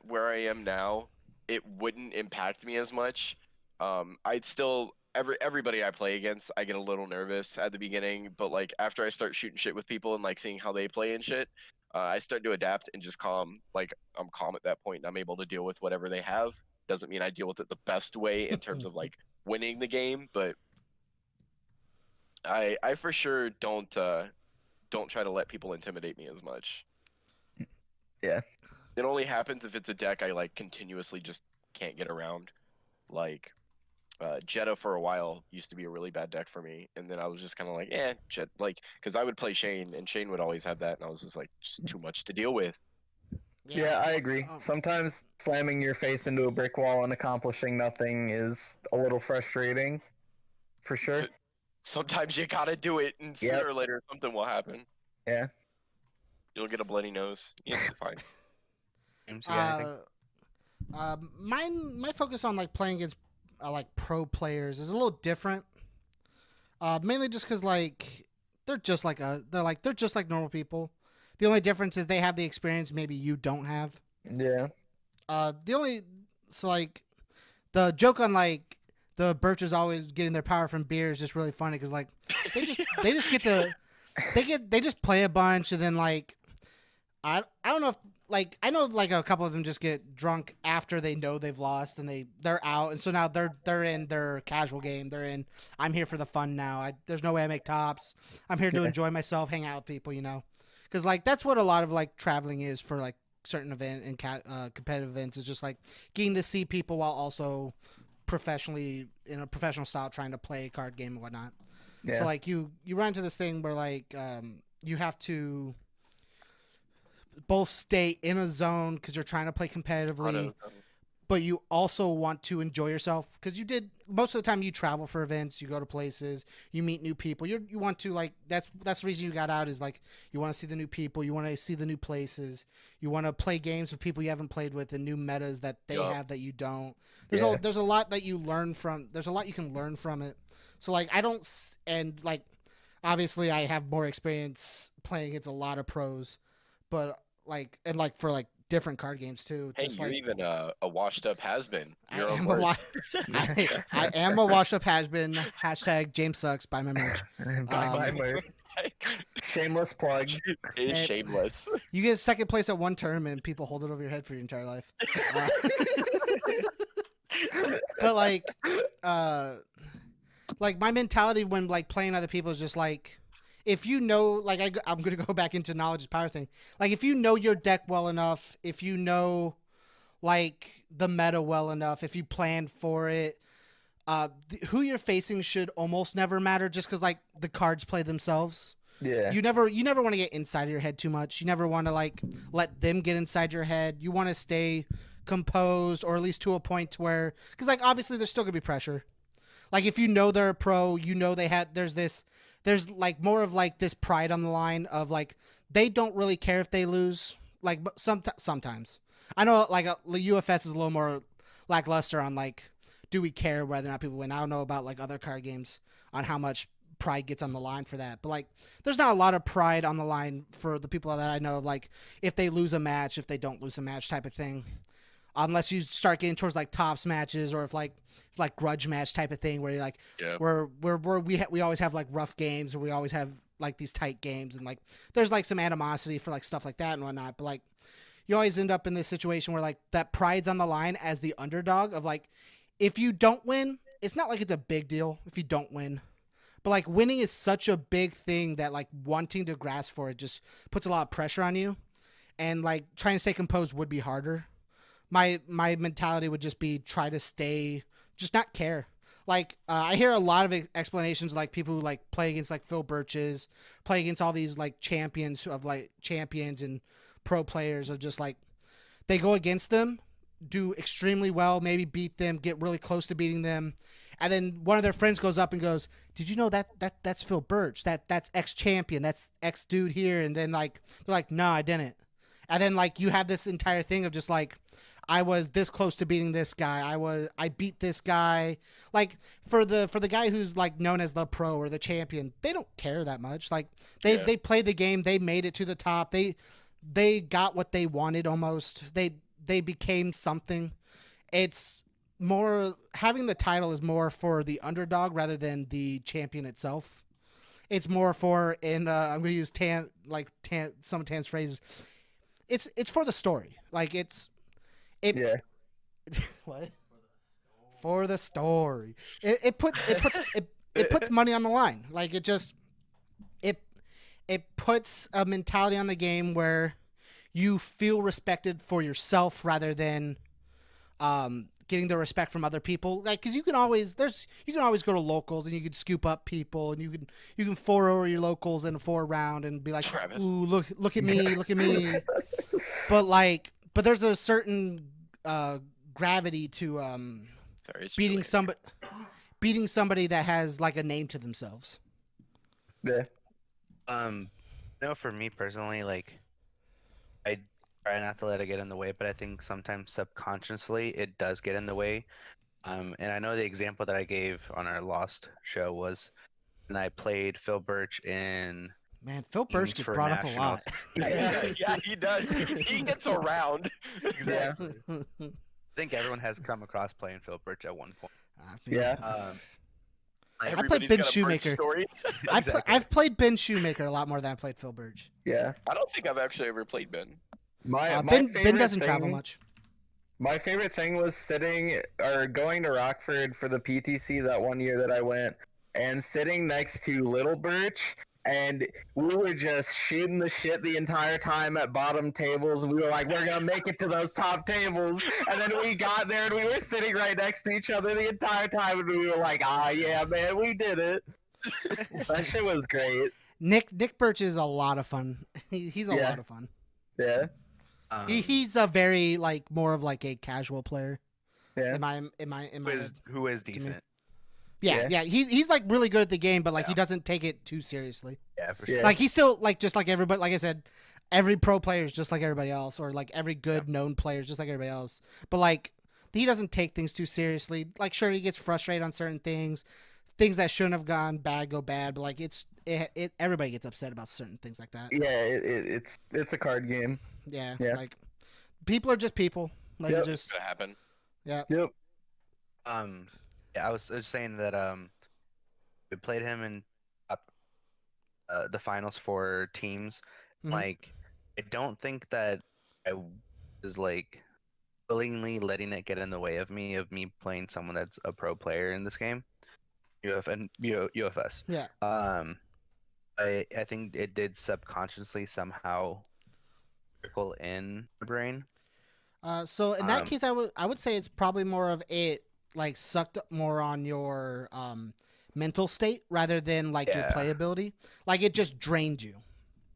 where I am now, it wouldn't impact me as much. I'd still everybody I play against, I get a little nervous at the beginning, but like after I start shooting shit with people and like seeing how they play and shit, I start to adapt and just calm. Like I'm calm at that point and I'm able to deal with whatever they have. Doesn't mean I deal with it the best way in terms of like winning the game, but I for sure don't try to let people intimidate me as much. Yeah. It only happens if it's a deck I like continuously just can't get around. Like Jetta for a while used to be a really bad deck for me, and then I was just kind of like, Jet, like, because I would play Shane, and Shane would always have that, and I was just like, just too much to deal with. Yeah, I agree. Sometimes slamming your face into a brick wall and accomplishing nothing is a little frustrating, for sure. Sometimes you gotta do it, and sooner or later something will happen. Yeah. You'll get a bloody nose. Yeah, it's fine. My focus on like playing against like pro players is a little different. Mainly just because like they're just like normal people. The only difference is they have the experience maybe you don't have. Yeah. The joke on like the Birches always getting their power from beer is just really funny because like they just play a bunch and then like I don't know if like I know like a couple of them just get drunk after they know they've lost and they're out, and so now they're in their casual game. They're in. I'm here for the fun now. There's no way I make tops. I'm here to enjoy myself, hang out with people, because like that's what a lot of like traveling is for like certain event and competitive events is just like getting to see people while also professionally in a professional style trying to play a card game and whatnot. Yeah. So like you run into this thing where like you have to both stay in a zone because you're trying to play competitively, but you also want to enjoy yourself because most of the time you travel for events, you go to places, you meet new people. You want to like that's the reason you got out is like you want to see the new people, you want to see the new places, you want to play games with people you haven't played with and new metas that they have that you don't. There's a lot that you learn from. There's a lot you can learn from it. So like like obviously I have more experience playing against a lot of pros, but like for like different card games too. Hey, just you're like, even a washed up has-been. I am a washed up has-been. # James sucks. Buy my merch. Buy my merch. Shameless plug. It's shameless. You get second place at one tournament, people hold it over your head for your entire life. But like my mentality when like playing other people is just like, if you know, like I'm going to go back into knowledge is power thing. Like if you know your deck well enough, if you know like the meta well enough, if you plan for it, who you're facing should almost never matter just because like the cards play themselves. Yeah. You never want to get inside of your head too much. You never want to like let them get inside your head. You want to stay composed or at least to a point to where, because like obviously there's still going to be pressure. Like if you know they're a pro, there's like more of like this pride on the line of like they don't really care if they lose. Like sometimes I know like UFS is a little more lackluster on like do we care whether or not people win. I don't know about like other card games on how much pride gets on the line for that, but like there's not a lot of pride on the line for the people that I know of, like if they lose a match, if they don't lose a match type of thing. Unless you start getting towards like tops matches or if like it's like grudge match type of thing where you're like we always have like rough games or we always have like these tight games and like there's like some animosity for like stuff like that and whatnot, but like you always end up in this situation where like that pride's on the line as the underdog of like if you don't win, it's not like it's a big deal if you don't win, but like winning is such a big thing that like wanting to grasp for it just puts a lot of pressure on you, and like trying to stay composed would be harder. My mentality would just be try to stay, just not care. Like I hear a lot of explanations like people who like play against like Phil Birches, play against all these like champions and pro players of just like they go against them, do extremely well, maybe beat them, get really close to beating them, and then one of their friends goes up and goes, "Did you know that's Phil Birch? That's X champion, that's X dude here," and then like they're like, "No, I didn't," and then like you have this entire thing of just like, I was this close to beating this guy. I beat this guy. Like for the guy who's like known as the pro or the champion, they don't care that much. Like they played the game. They made it to the top. They got what they wanted almost. They became something. It's more having the title is more for the underdog rather than the champion itself. It's more for I'm going to use some of Tan's phrases. It's for the story. Like what? For the story. It puts money on the line. Like it puts a mentality on the game where you feel respected for yourself rather than getting the respect from other people. Like because you can always go to locals and you can scoop up people and you can 4-0 your locals in a 4 round and be like, Travis. Ooh, look at me. But there's a certain gravity to beating somebody that has like a name to themselves. Yeah. No, for me personally, like I try not to let it get in the way, but I think sometimes subconsciously it does get in the way. And I know the example that I gave on our Lost show was when I played Phil Birch in. Man, Phil Birch gets brought up a lot. Yeah, he does. He gets around. Exactly. I think everyone has come across playing Phil Birch at one point. Yeah. I played Ben Shoemaker. I've played Ben Shoemaker a lot more than I played Phil Birch. Yeah. I don't think I've actually ever played Ben. My Ben favorite doesn't thing, travel much. My favorite thing was going to Rockford for the PTC that one year that I went, and sitting next to Little Birch, and we were just shooting the shit the entire time at bottom tables. We were like, we're gonna make it to those top tables, and then we got there and we were sitting right next to each other the entire time, and we were like, ah, yeah, man, we did it. That shit was great. Nick Birch is a lot of fun. He's a lot of fun. Yeah. He's a very more of a casual player. Yeah. Who is decent. Yeah. He's really good at the game, but he doesn't take it too seriously. Yeah, for sure. Yeah. He's still just like everybody. Like I said, every pro player is just like everybody else, or every good known player is just like everybody else. But he doesn't take things too seriously. Sure, he gets frustrated on certain things that shouldn't have gone bad go bad. But everybody gets upset about certain things like that. Yeah, it's a card game. Yeah. Yeah. People are just people. Yep. It's gonna happen. Yeah. Yep. I was saying that we played him in the finals for teams. Mhm. I don't think that I was willingly letting it get in the way of me playing someone that's a pro player in this game. UFS. Yeah. I think it did subconsciously somehow trickle in my brain. So in that case, I would say it's probably more of it sucked more on your mental state rather than your playability. It just drained you.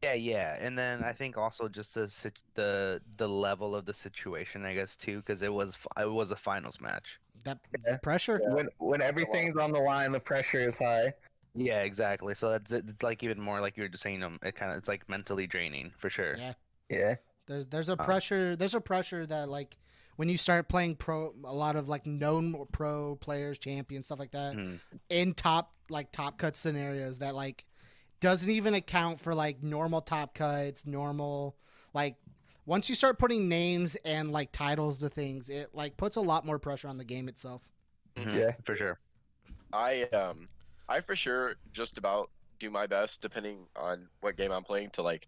Yeah, and then I think also just the level of the situation, I guess too, because it was a finals match. The pressure. Yeah. When everything's on the line, the pressure is high. Yeah, exactly. So it's even more like you were just saying. It's mentally draining for sure. Yeah. Yeah. There's a pressure. There's a pressure that when you start playing a lot of known pro players, champions, stuff like that, in top cut scenarios that doesn't even account for normal top cuts, normal once you start putting names and titles to things, it puts a lot more pressure on the game itself. Mm-hmm. Yeah, for sure. I for sure just about do my best, depending on what game I'm playing, to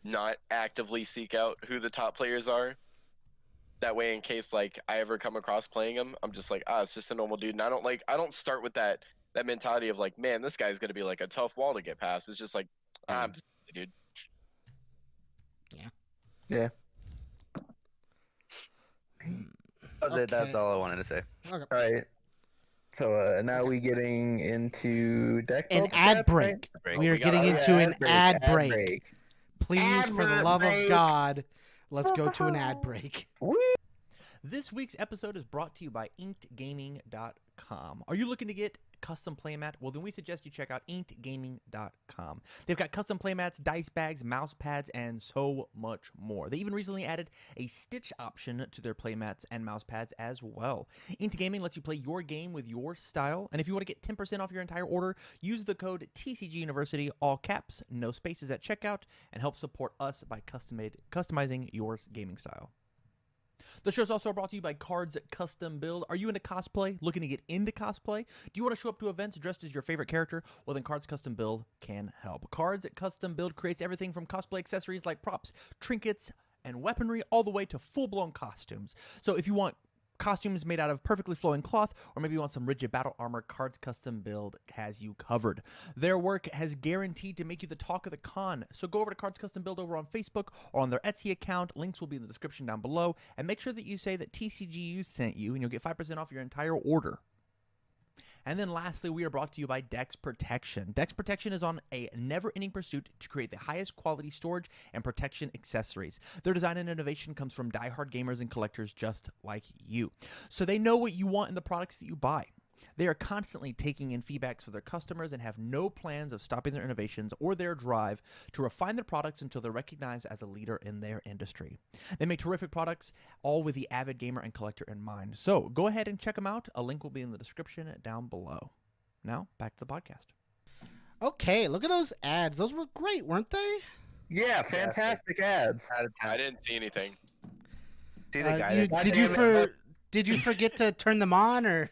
not actively seek out who the top players are. That way, in case I ever come across playing them, I'm just it's just a normal dude. And I don't start with that mentality of man, this guy's gonna be a tough wall to get past. It's just I'm just a dude. Yeah. That's all I wanted to say. Okay. All right. So now we getting into deck An build ad stats, break. right? We are getting into an ad break. Please, for the love of God, let's go to an ad break. This week's episode is brought to you by InkedGaming.com. Are you looking to get custom playmat? Well, then we suggest you check out InkedGaming.com. They've got custom playmats, dice bags, mouse pads, and so much more. They even recently added a stitch option to their playmats and mouse pads as well. Inked Gaming lets you play your game with your style, and if you want to get 10% off your entire order, use the code TCG University, all caps, no spaces at checkout, and help support us by customizing your gaming style. The show is also brought to you by Cards Custom Build. Are you into cosplay? Looking to get into cosplay? Do you want to show up to events dressed as your favorite character? Well, then Cards Custom Build can help. Cards Custom Build creates everything from cosplay accessories like props, trinkets, and weaponry, all the way to full-blown costumes. So if you want costumes made out of perfectly flowing cloth, or maybe you want some rigid battle armor, Cards Custom Build has you covered. Their work has guaranteed to make you the talk of the con. So go over to Cards Custom Build over on Facebook or on their Etsy account. Links will be in the description down below. And make sure that you say that TCGU sent you, and you'll get 5% off your entire order. And then lastly, we are brought to you by Dex Protection. Dex Protection is on a never-ending pursuit to create the highest quality storage and protection accessories. Their design and innovation comes from diehard gamers and collectors just like you. So they know what you want in the products that you buy. They are constantly taking in feedbacks from their customers and have no plans of stopping their innovations or their drive to refine their products until they're recognized as a leader in their industry. They make terrific products, all with the avid gamer and collector in mind. So go ahead and check them out. A link will be in the description down below. Now, back to the podcast. Okay, look at those ads. Those were great, weren't they? Yeah, fantastic ads. I didn't see anything. See the guy Did you forget to turn them on, or?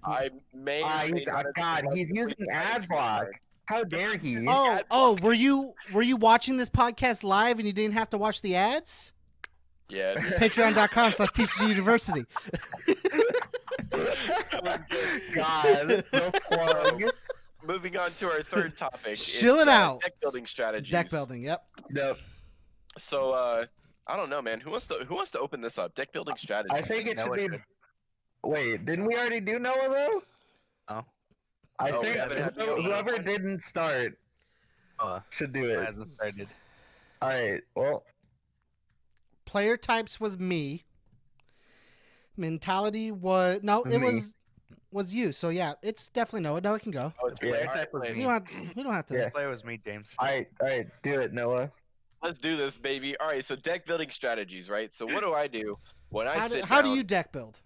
I may. God, he's using ad block. How dare he? Oh, were you watching this podcast live and you didn't have to watch the ads? Yeah. Patreon.com/TCG University. God, no plug. Moving on to our third topic. Chill it out. Deck building strategies. Deck building. Yep. Nope. So I don't know, man. Who wants to open this up? Deck building strategy. I think it should Noah be. should. Wait, didn't we already do Noah though? Oh. I Oh, we think haven't had Noah on whoever one? didn't start should do it. Hasn't started. All right. Well, Player types was me. Mentality was no, it Me. was you. So yeah, it's definitely Noah. Noah can go. Oh, it's Yeah. player Type type was with We me. don't have to. Yeah. Player was me, James. all right, do it, Noah. Let's do this, baby. All right. So deck building strategies, right? So what do I do when I sit How do down? you deck build?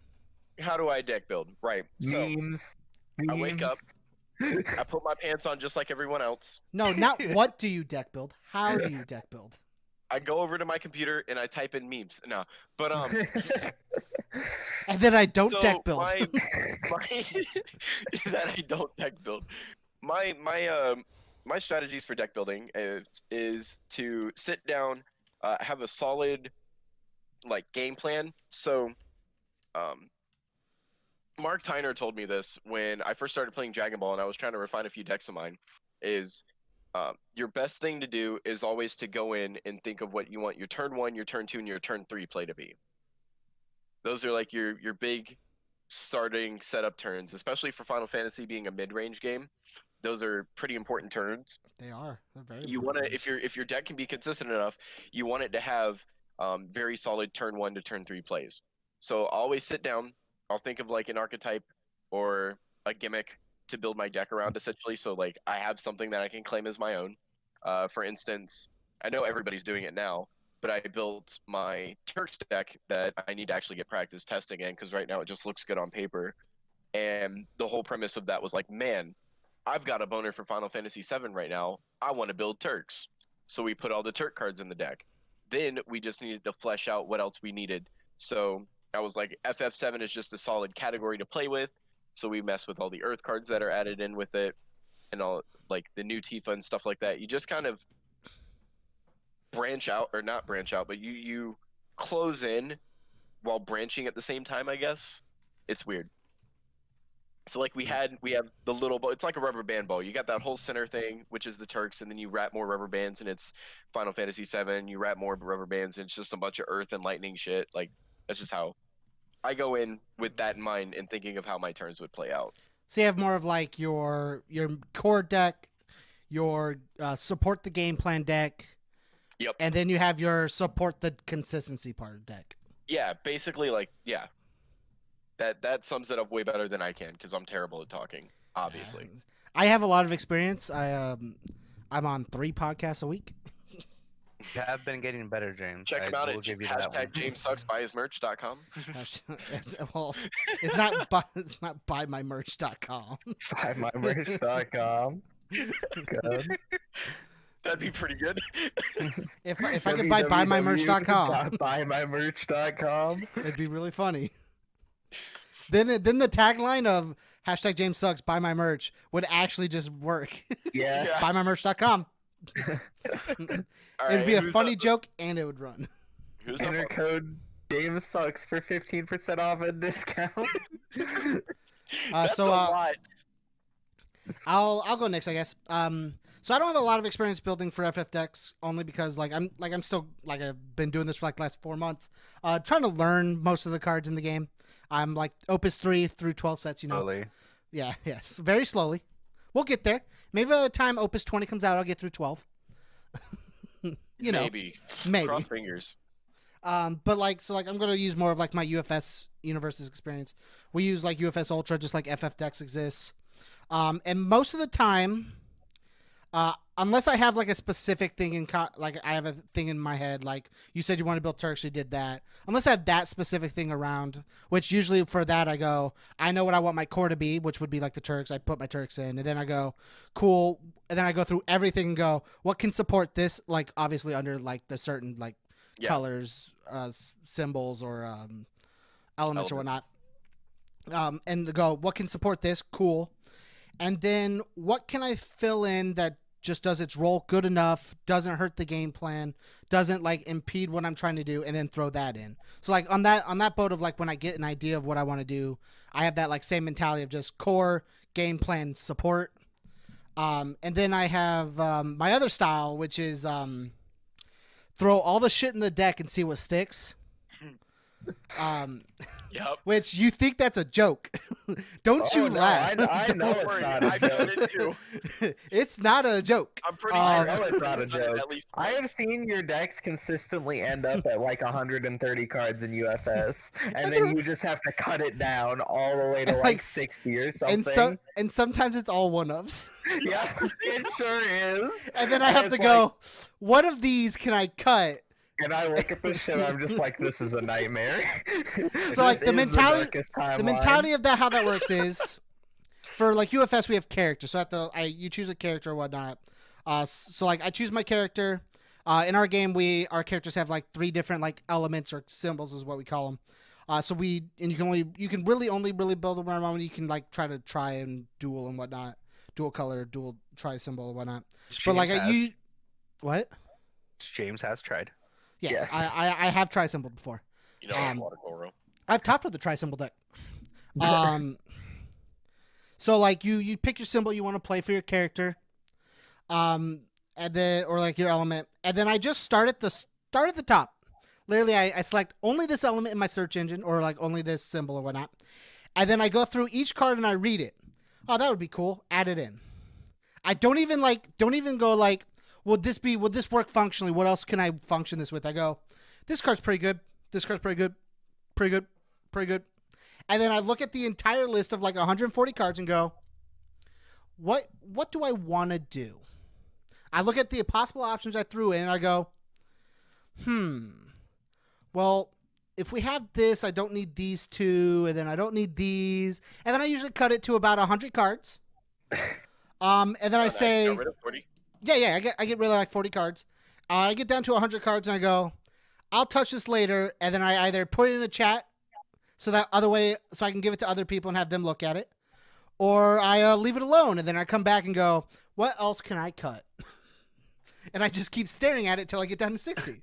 How do I deck build? Right. So Memes. I wake up. I put my pants on just like everyone else. No, not what do you deck build. How do you deck build? I go over to my computer and I type in memes. No, but And then I don't so deck build. my is that I don't deck build. My strategies for deck building is to sit down, have a solid like game plan. So, Mark Tyner told me this when I first started playing Dragon Ball and I was trying to refine a few decks of mine. Is your best thing to do is always to go in and think of what you want your turn 1, your turn 2, and your turn 3 play to be. Those are like your big starting setup turns, especially for Final Fantasy being a mid-range game. Those are pretty important turns. They are. They're very. You want to, if your deck can be consistent enough, you want it to have very solid turn 1 to turn 3 plays. So I'll always sit down. I'll think of like an archetype or a gimmick to build my deck around, essentially. So like I have something that I can claim as my own. For instance, I know everybody's doing it now, but I built my Turks deck that I need to actually get practice testing in because right now it just looks good on paper. And the whole premise of that was like, man, I've got a boner for Final Fantasy VII right now. I want to build Turks. So we put all the Turk cards in the deck. Then we just needed to flesh out what else we needed. So I was like, FF7 is just a solid category to play with. So we mess with all the Earth cards that are added in with it and all like the new Tifa and stuff like that. You just kind of branch out, or not branch out, but you close in while branching at the same time, I guess. It's weird. So like we have the little ball. It's like a rubber band ball. You got that whole center thing, which is the Turks, and then you wrap more rubber bands, and it's Final Fantasy VII. You wrap more rubber bands, and it's just a bunch of Earth and lightning shit. Like that's just how I go in with that in mind and thinking of how my turns would play out. So you have more of like your core deck, your support the game plan deck. Yep. And then you have your support the consistency part of deck. Yeah, basically, like, yeah. That sums it up way better than I can because I'm terrible at talking, obviously. I have a lot of experience. I'm on 3 podcasts a week. You have been getting better, James. Check him out at will give you that one. #JamesSucksBuyHisMerch.com. Well, it's not buymymerch.com. BuyMyMerch.com. Good. That'd be pretty good. If I could buy buymymerch.com, BuyMyMerch.com. it'd be really funny. Then the tagline of #JamesSucks buy my merch would actually just work. Yeah. Yeah. buymymerch.com. All It'd right, be a who's funny up? joke and it would run. Who's up? Enter code GameSucks for 15% off a discount. That's So a lot. I'll go next, I guess. So I don't have a lot of experience building for FF decks, only because I'm still like I've been doing this for like the last 4 months, trying to learn most of the cards in the game. I'm like Opus 3 through 12 sets, you know. Slowly. Yeah, yes, very slowly. We'll get there. Maybe by the time Opus 20 comes out, I'll get through 12. You know, Maybe. maybe. Cross fingers. But like, so like, I'm gonna use more of like my UFS Universes experience. We use like UFS Ultra, just like FF decks exists. And most of the time, unless I have like a specific thing like I have a thing in my head, like you said you want to build Turks, you did that. Unless I have that specific thing around, which usually for that I go, I know what I want my core to be, which would be like the Turks. I put my Turks in, and then I go, cool. And then I go through everything and go, what can support this? Like obviously under like the certain like colors, symbols, or elements or whatnot. And go, what can support this? Cool. And then what can I fill in that just does its role good enough, doesn't hurt the game plan, doesn't like impede what I'm trying to do, and then throw that in. So like on that boat of like when I get an idea of what I want to do, I have that like same mentality of just core game plan support. And then I have my other style, which is throw all the shit in the deck and see what sticks. Yep. Which you think that's a joke. Don't you laugh. I know Don't it's worry, not a I've done joke. it too. It's not a joke. I'm pretty I sure know it's not a I've done it joke. at least I once. have seen your decks consistently end up at like 130 cards in UFS, and then you just have to cut it down all the way to Like like 60 or something. And sometimes it's all one-ups. Yeah, it sure is. And then I have to it's go, what of these can I cut? And I look at this shit, I'm just like, this is a nightmare. So like the mentality timeline. of that, how that works is, for like UFS we have characters. So you choose a character or whatnot. So like I choose my character. In our game, our characters have like 3 different like elements or symbols is what we call them. So you can really only build them around when you can like try and duel and whatnot, dual color, dual try symbol and whatnot. But like what? James has tried. Yes, Yes. I have tri symbol before. You know, water Goro. I've topped with the tri symbol deck. So like you pick your symbol you want to play for your character, and then or like your element, and then I just start at the top. Literally, I select only this element in my search engine, or like only this symbol or whatnot, and then I go through each card and I read it. Oh, that would be cool. Add it in. I don't even go like, would this work functionally? What else can I function this with? I go, this card's pretty good. This card's pretty good. Pretty good. Pretty good. And then I look at the entire list of like 140 cards and go, what do I want to do? I look at the possible options I threw in and I go, well, if we have this, I don't need these 2, and then I don't need these. And then I usually cut it to about 100 cards. And then I say, Got rid of 40? yeah, I get rid of like 40 cards. I get down to 100 cards and I go, I'll touch this later, and then I either put it in a chat so I can give it to other people and have them look at it, or I leave it alone and then I come back and go, what else can I cut? And I just keep staring at it till I get down to 60.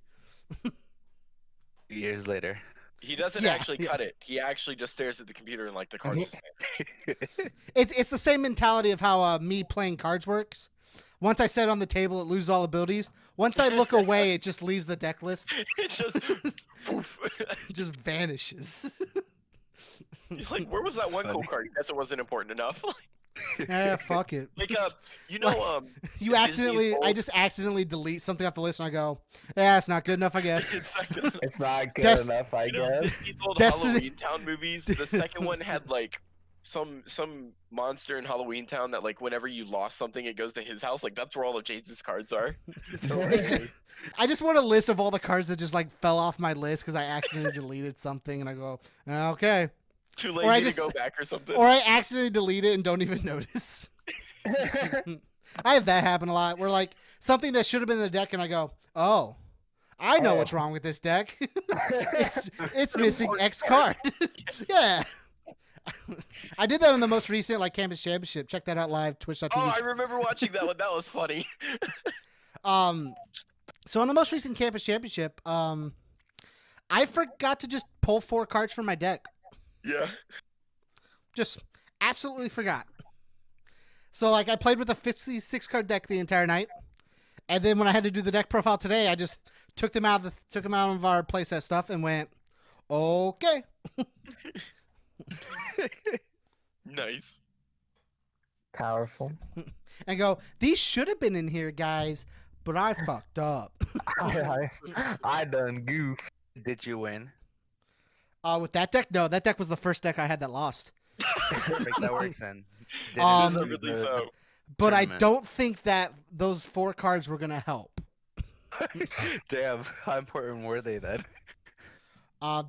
Years later. He doesn't actually cut it. He actually just stares at the computer and like the cards just stand. It's the same mentality of how me playing cards works. Once I set it on the table, it loses all abilities. Once I look away, it just leaves the deck list. It just poof. It just vanishes. You're like, where was that one cool card? Guess it wasn't important enough. Fuck it. Like you know I just accidentally delete something off the list and I go, yeah, it's not good enough, I guess. it's not good enough. It's not good Dest- enough, I You know, guess. these old Destiny- Halloween Town movies. The second one had like some monster in Halloween Town that like whenever you lost something, it goes to his house. Like that's where all of James's cards are. I just want a list of all the cards that just like fell off my list because I accidentally deleted something and I go, okay. Too Or I lazy just- to go back or something. Or I accidentally delete it and don't even notice. I have that happen a lot where like something that should have been in the deck and I go, oh, I know what's wrong with this deck. it's missing X card. Yeah. I did that on the most recent like campus championship. Check that out live, twitch.tv. Oh, I remember watching that one. That was funny. So on the most recent campus championship, I forgot to just pull 4 cards from my deck. Yeah. Just absolutely forgot. So like I played with a 56 card deck the entire night, and then when I had to do the deck profile today, I just took them out of our playset stuff and went, okay. Nice. Powerful. And go, these should have been in here, guys, but I fucked up. I done goof. Did you win? With that deck, no, that deck was the first deck I had that lost. Perfect, that works then. Um, Didn't Really do the- so. But I Tournament. don't think that those 4 cards were gonna help. Damn, how important were they then?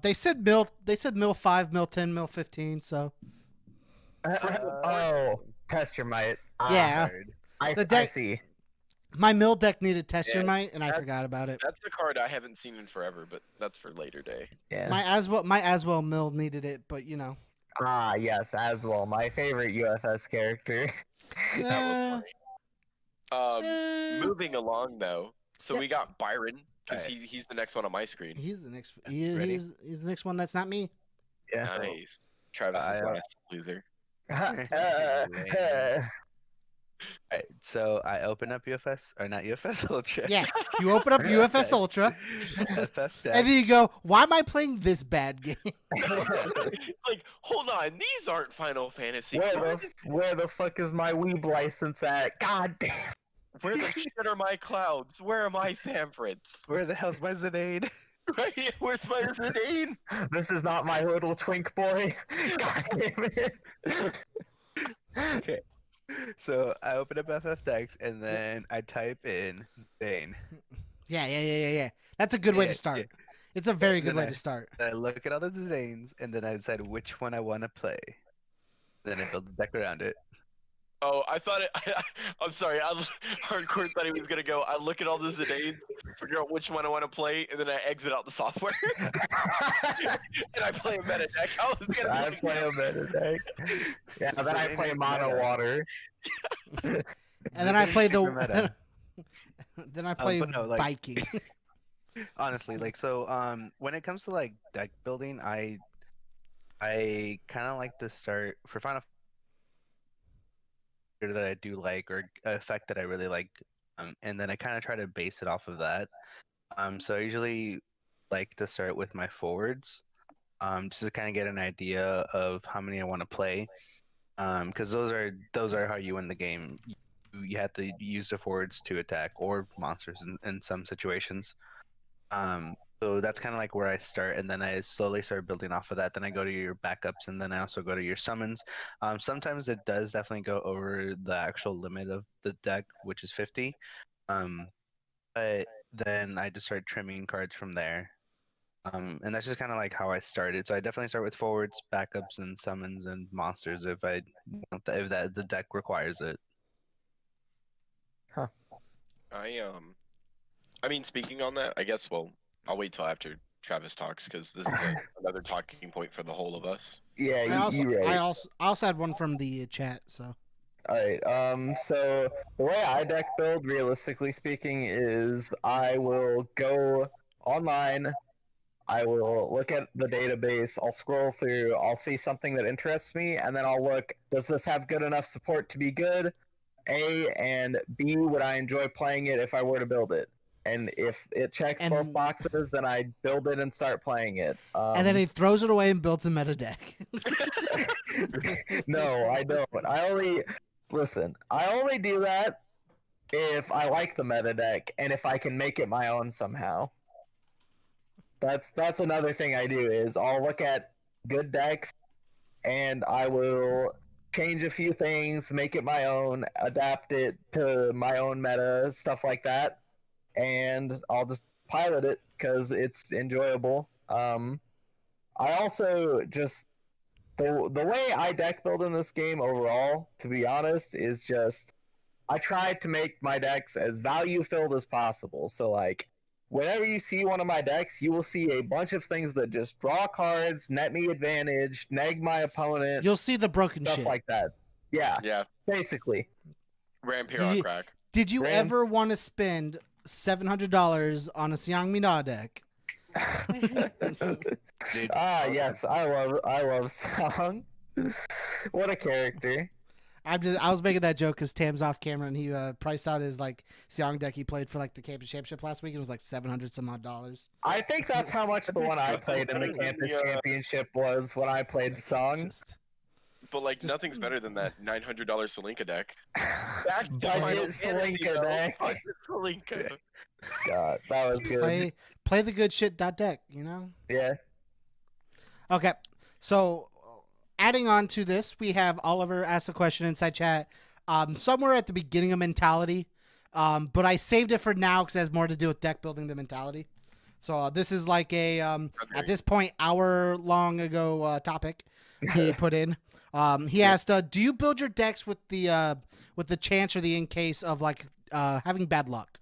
They said mill 5, mill 10, mill 15. So Oh, test your might. yeah, I The deck- see. my mill deck needed test your Yeah, might, and I that's- forgot about it. That's a card I haven't seen in forever, but that's for later day. Yeah. My Aswell mill needed it, but you know. Ah, yes, as well. My favorite UFS character. That was Eh, funny. Moving along though. So Yeah. we got Byron because Alright. he's the next one on my screen. He's the next. Ready? He's the next one. That's not me. Yeah. Nice. Travis is I, last loser. Alright, so I open up UFS or not UFS Ultra. Yeah, you open up UFS Ultra, FF and then you go, "Why am I playing this bad game?" Like, hold on, these aren't Final Fantasy. Where the fuck is my Weeb license at? God damn. Where the shit are my clouds? Where are my favorites? Where the hell's my Zidane? Right? Where's my Zidane? This is not my little twink boy. God damn it. Okay. So I open up FF Decks and then I type in Zidane. Yeah. That's a good way to Yeah, start. yeah. It's a very And good then way I- to start. Then I look at all the Zidanes and then I decide which one I want to play. Then I build a deck around it. Oh, I thought it. I'm sorry. Hardcore thought he was gonna go. I look at all the Zidanes, figure out which one I want to play, and then I exit out the software. And I play a meta deck. I was gonna. I be play a meta deck. Yeah, then I play mono water. And then I play Super meta. then I play but no, like- Viking. Honestly, like so when it comes to like deck building, I kind of like to start for Final Fantasy that I do like or effect that I really like, and then I kind of try to base it off of that. So I usually like to start with my forwards, just to kind of get an idea of how many I want to play, because those are how you win the game. You have to use the forwards to attack or monsters in some situations. So that's kind of like where I start, and then I slowly start building off of that. Then I go to your backups, and then I also go to your summons. Sometimes it does definitely go over the actual limit of the deck, which is 50. But then I just start trimming cards from there. And that's just kind of like how I started. So I definitely start with forwards, backups, and summons and monsters if the deck requires it. I mean, speaking on that, I guess. Well, I'll wait till after Travis talks because this is another talking point for the whole of us. Yeah, I right. also had one from the chat. So Alright, so the way I deck build, realistically speaking, is I will go online, I will look at the database, I'll scroll through, I'll see something that interests me, and then I'll look, does this have good enough support to be good? A, and B, would I enjoy playing it if I were to build it? And if it checks both boxes, then I build it and start playing it. And then he throws it away and builds a meta deck. No, I don't. I only do that if I like the meta deck and if I can make it my own somehow. That's another thing I do is I'll look at good decks and I will change a few things, make it my own, adapt it to my own meta, stuff like that, and I'll just pilot it because it's enjoyable. I also just the way I deck build in this game overall, to be honest, is just I try to make my decks as value filled as possible. So like whenever you see one of my decks, you will see a bunch of things that just draw cards, net me advantage, neg my opponent. You'll see the broken stuff shit. like that. Yeah, Yeah, basically. Rampire on crack. Did you Ram- ever want to spend $700 on a Xiang Mina deck? Dude, Yes, I love Song. What a character. I was making that joke because Tam's off camera and he priced out his like Xiang deck he played for like the campus championship last week. It was like $700 some odd. I think that's how much the one I played in the campus championship was when I played Song. But like nothing's better than that $900 Salinka deck. Budget Salinka deck. Budget Salinka. God, that was good. Play the good shit deck, you know? Yeah. Okay, so adding on to this, we have Oliver asked a question inside chat. Somewhere at the beginning of mentality, but I saved it for now because it has more to do with deck building than mentality. So this is like a at this point hour long ago topic he put in. He asked, "Do you build your decks with the chance or the in case of like having bad luck?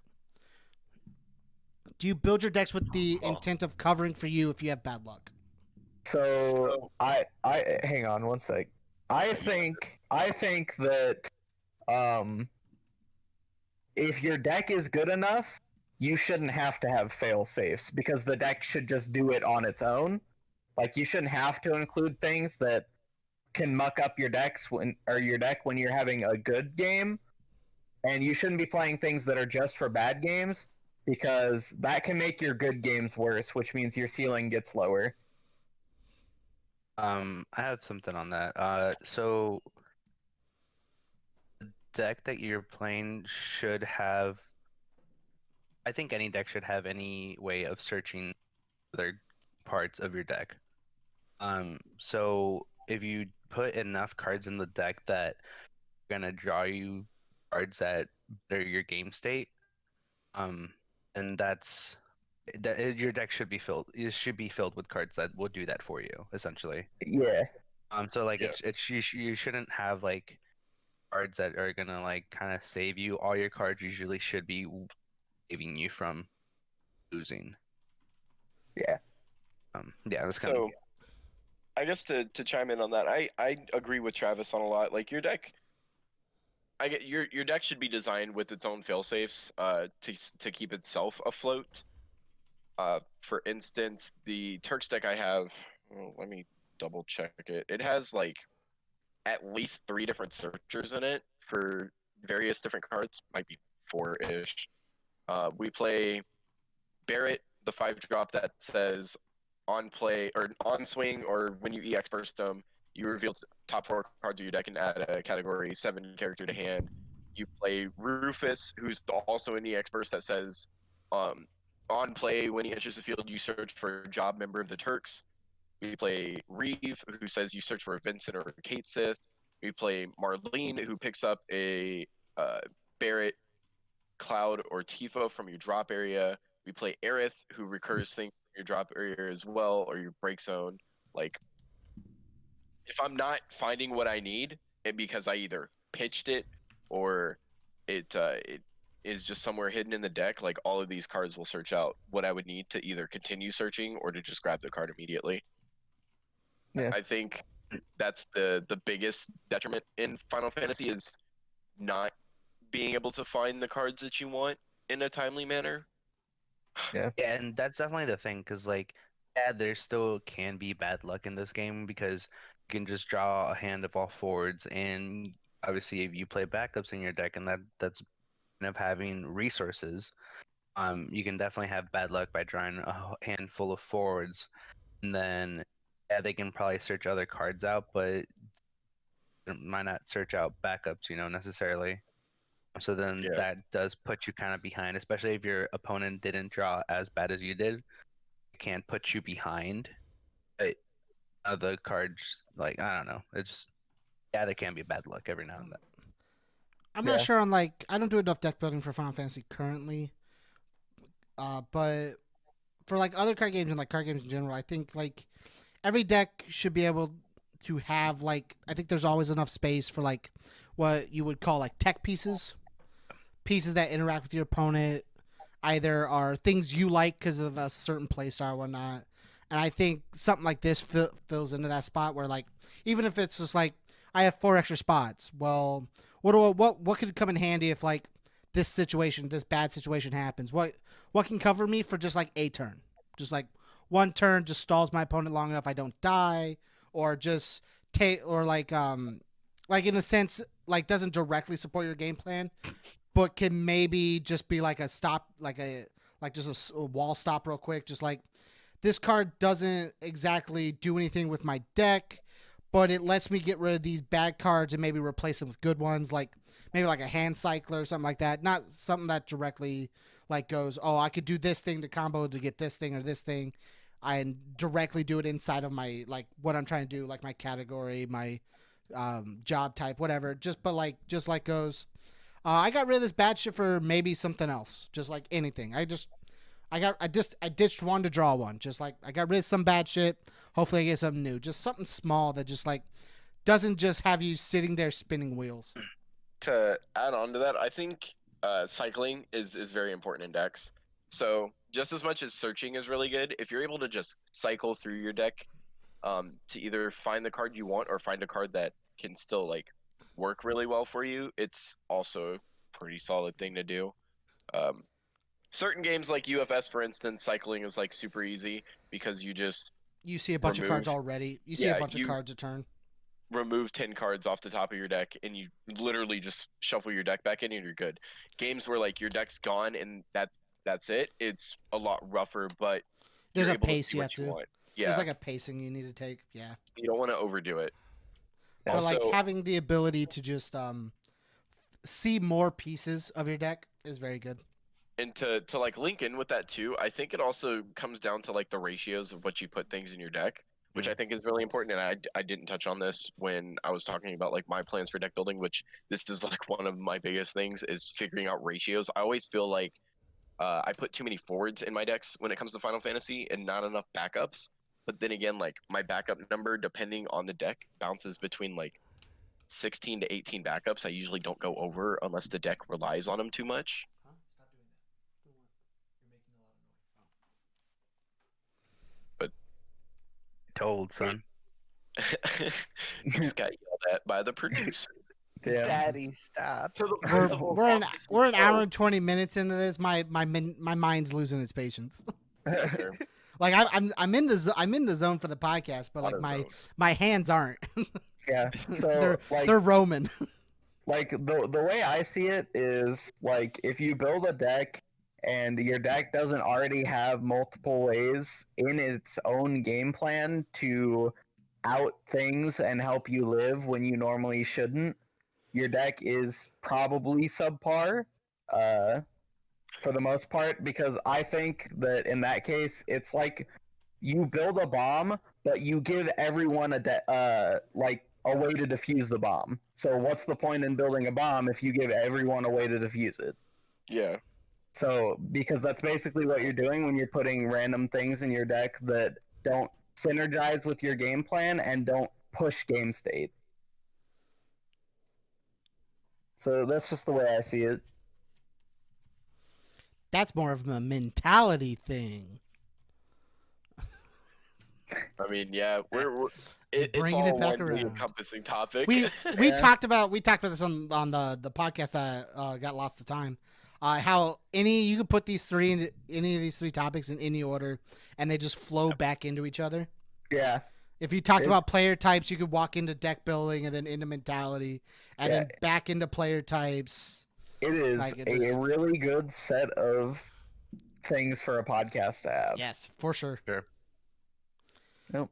Do you build your decks with the intent of covering for you if you have bad luck?" So I hang on one sec. I think that if your deck is good enough, you shouldn't have to have fail safes because the deck should just do it on its own. Like you shouldn't have to include things that can muck up your decks when or your deck when you're having a good game, and you shouldn't be playing things that are just for bad games because that can make your good games worse, which means your ceiling gets lower. I have something on that. So the deck that you're playing should have, I think any deck should have any way of searching other parts of your deck. So if you put enough cards in the deck that are gonna draw you cards that better your game state, um, and your deck should be filled. It should be filled with cards that will do that for you, essentially. Yeah, So like Yeah. you shouldn't have like cards that are gonna like kind of save you. All your cards usually should be saving you from losing. yeah, Yeah, that's kind of. So I guess to chime in on that, I agree with Travis on a lot. Like your deck, I get your deck should be designed with its own failsafes, to keep itself afloat. For instance, the Turks deck I have, well, let me double check it. It has like at least 3 different searchers in it for various different cards. Might be 4-ish. We play Barrett, the 5 drop that says on play or on swing or when you EX burst them, you reveal top 4 cards of your deck and add a category 7 character to hand. You play Rufus, who's also in the EX burst that says um, on play when he enters the field, you search for a job member of the Turks. We play Reeve, who says you search for a Vincent or a Kate Sith. We play Marlene, who picks up a Barrett, Cloud, or Tifa from your drop area. We play Aerith, who recurs things from your drop area as well, or your break zone. Like, if I'm not finding what I need, and because I either pitched it or it is just somewhere hidden in the deck, like all of these cards will search out what I would need to either continue searching or to just grab the card immediately. yeah. I think that's the biggest detriment in Final Fantasy is not being able to find the cards that you want in a timely manner. Yeah, and that's definitely the thing, because like, yeah, there still can be bad luck in this game because you can just draw a hand of all forwards, and obviously if you play backups in your deck, and that's kind of having resources, you can definitely have bad luck by drawing a handful of forwards, and then yeah, they can probably search other cards out, but it might not search out backups, necessarily. So then Yeah. that does put you kind of behind, especially if your opponent didn't draw as bad as you did. It can put you behind. But the cards, like, I don't know. It's just, yeah, there can be bad luck every now and then. I'm not Yeah. sure on like I don't do enough deck building for Final Fantasy currently. But for like other card games and like card games in general, I think like every deck should be able to have like I think there's always enough space for like what you would call like tech pieces, pieces that interact with your opponent, either are things you like because of a certain playstyle or whatnot. And I think something like this fills into that spot where like even if it's just like I have 4 extra spots, well, what could come in handy if like this situation, this bad situation happens? What can cover me for just like a turn? Just like one turn just stalls my opponent long enough I don't die, or just take or like in a sense like doesn't directly support your game plan, but can maybe just be like a stop, like just a wall stop real quick. Just like this card doesn't exactly do anything with my deck, but it lets me get rid of these bad cards and maybe replace them with good ones, like maybe like a hand cycler or something like that. Not something that directly like goes, oh, I could do this thing to combo to get this thing or this thing. I directly do it inside of my like what I'm trying to do, like my category, my job type, whatever. Just like goes. I got rid of this bad shit for maybe something else, just like anything. I ditched one to draw one. Just like I got rid of some bad shit. Hopefully I get something new. Just something small that just like doesn't just have you sitting there spinning wheels. To add on to that, I think cycling is very important in decks. So just as much as searching is really good, if you're able to just cycle through your deck to either find the card you want or find a card that can still like work really well for you, it's also pretty solid thing to do. Certain games like UFS, for instance, cycling is like super easy because you see a bunch of cards remove- already. You see a bunch of cards a turn. remove 10 cards off the top of your deck and you literally just shuffle your deck back in and you're good. Games where like your deck's gone and that's it. It's a lot rougher, but There's you're a able to pace do you what have you to. want. Yeah, There's like a pacing you need to take. Yeah. you don't want to overdo it. But Also, like having the ability to just see more pieces of your deck is very good. and to like link in with that too, I think it also comes down to like the ratios of what you put things in your deck, which I think is really important. And I didn't touch on this when I was talking about like my plans for deck building, which this is like one of my biggest things is figuring out ratios. I always feel like I put too many forwards in my decks when it comes to Final Fantasy and not enough backups. But then again, like my backup number, depending on the deck, bounces between like 16 to 18 backups. I usually don't go over unless the deck relies on them too much. But Told, son. just got yelled at by the producer. Yeah. Daddy, stop. To the We're principal we're an office. we're an hour Oh, and 20 minutes into this. My mind's losing its patience. okay. Like I'm in the zone for the podcast, but like AutoZone. my hands aren't. Yeah. So they're like they're roaming. like the way I see it is like if you build a deck and your deck doesn't already have multiple ways in its own game plan to out things and help you live when you normally shouldn't, your deck is probably subpar for the most part, because I think that in that case it's like you build a bomb but you give everyone like a way to defuse the bomb. So what's the point in building a bomb if you give everyone a way to defuse it? Yeah. So because that's basically what you're doing when you're putting random things in your deck that don't synergize with your game plan and don't push game state. So that's just the way I see it. That's more of a mentality thing. I mean, yeah, it's Bringing all it back one big around. encompassing topic. We Yeah. talked about this on the podcast that got lost to time. How you could put these three into any of these three topics in any order, and they just flow back into each other. Yeah. If you talked It's- about player types, you could walk into deck building and then into mentality, and then back into player types. It is Like, it a just- really good set of things for a podcast to have. Yes, for sure.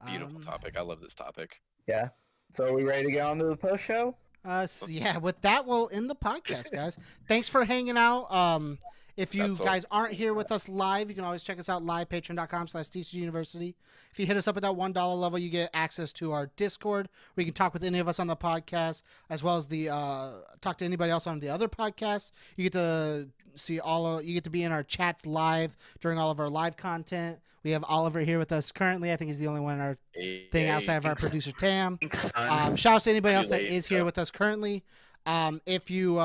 Beautiful topic. I love this topic. Yeah. So are we ready to get on to the post show? Yeah, with that, we'll end the podcast, guys. Thanks for hanging out. If you That's all. guys aren't here with us live, you can always check us out live, patreon.com/TCG University. If you hit us up at that $1 level, you get access to our Discord, where you can talk with any of us on the podcast, as well as the talk to anybody else on the other podcasts. You get to see you get to be in our chats live during all of our live content. We have Oliver here with us currently. I think he's the only one in our thing outside of our producer Tam. Shout out to anybody else that is here with us currently. If you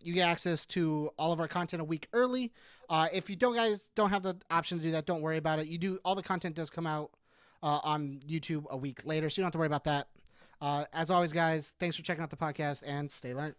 get access to all of our content a week early. If you don't have the option to do that, don't worry about it. All the content does come out on YouTube a week later, so you don't have to worry about that. As always, guys, thanks for checking out the podcast and stay learned.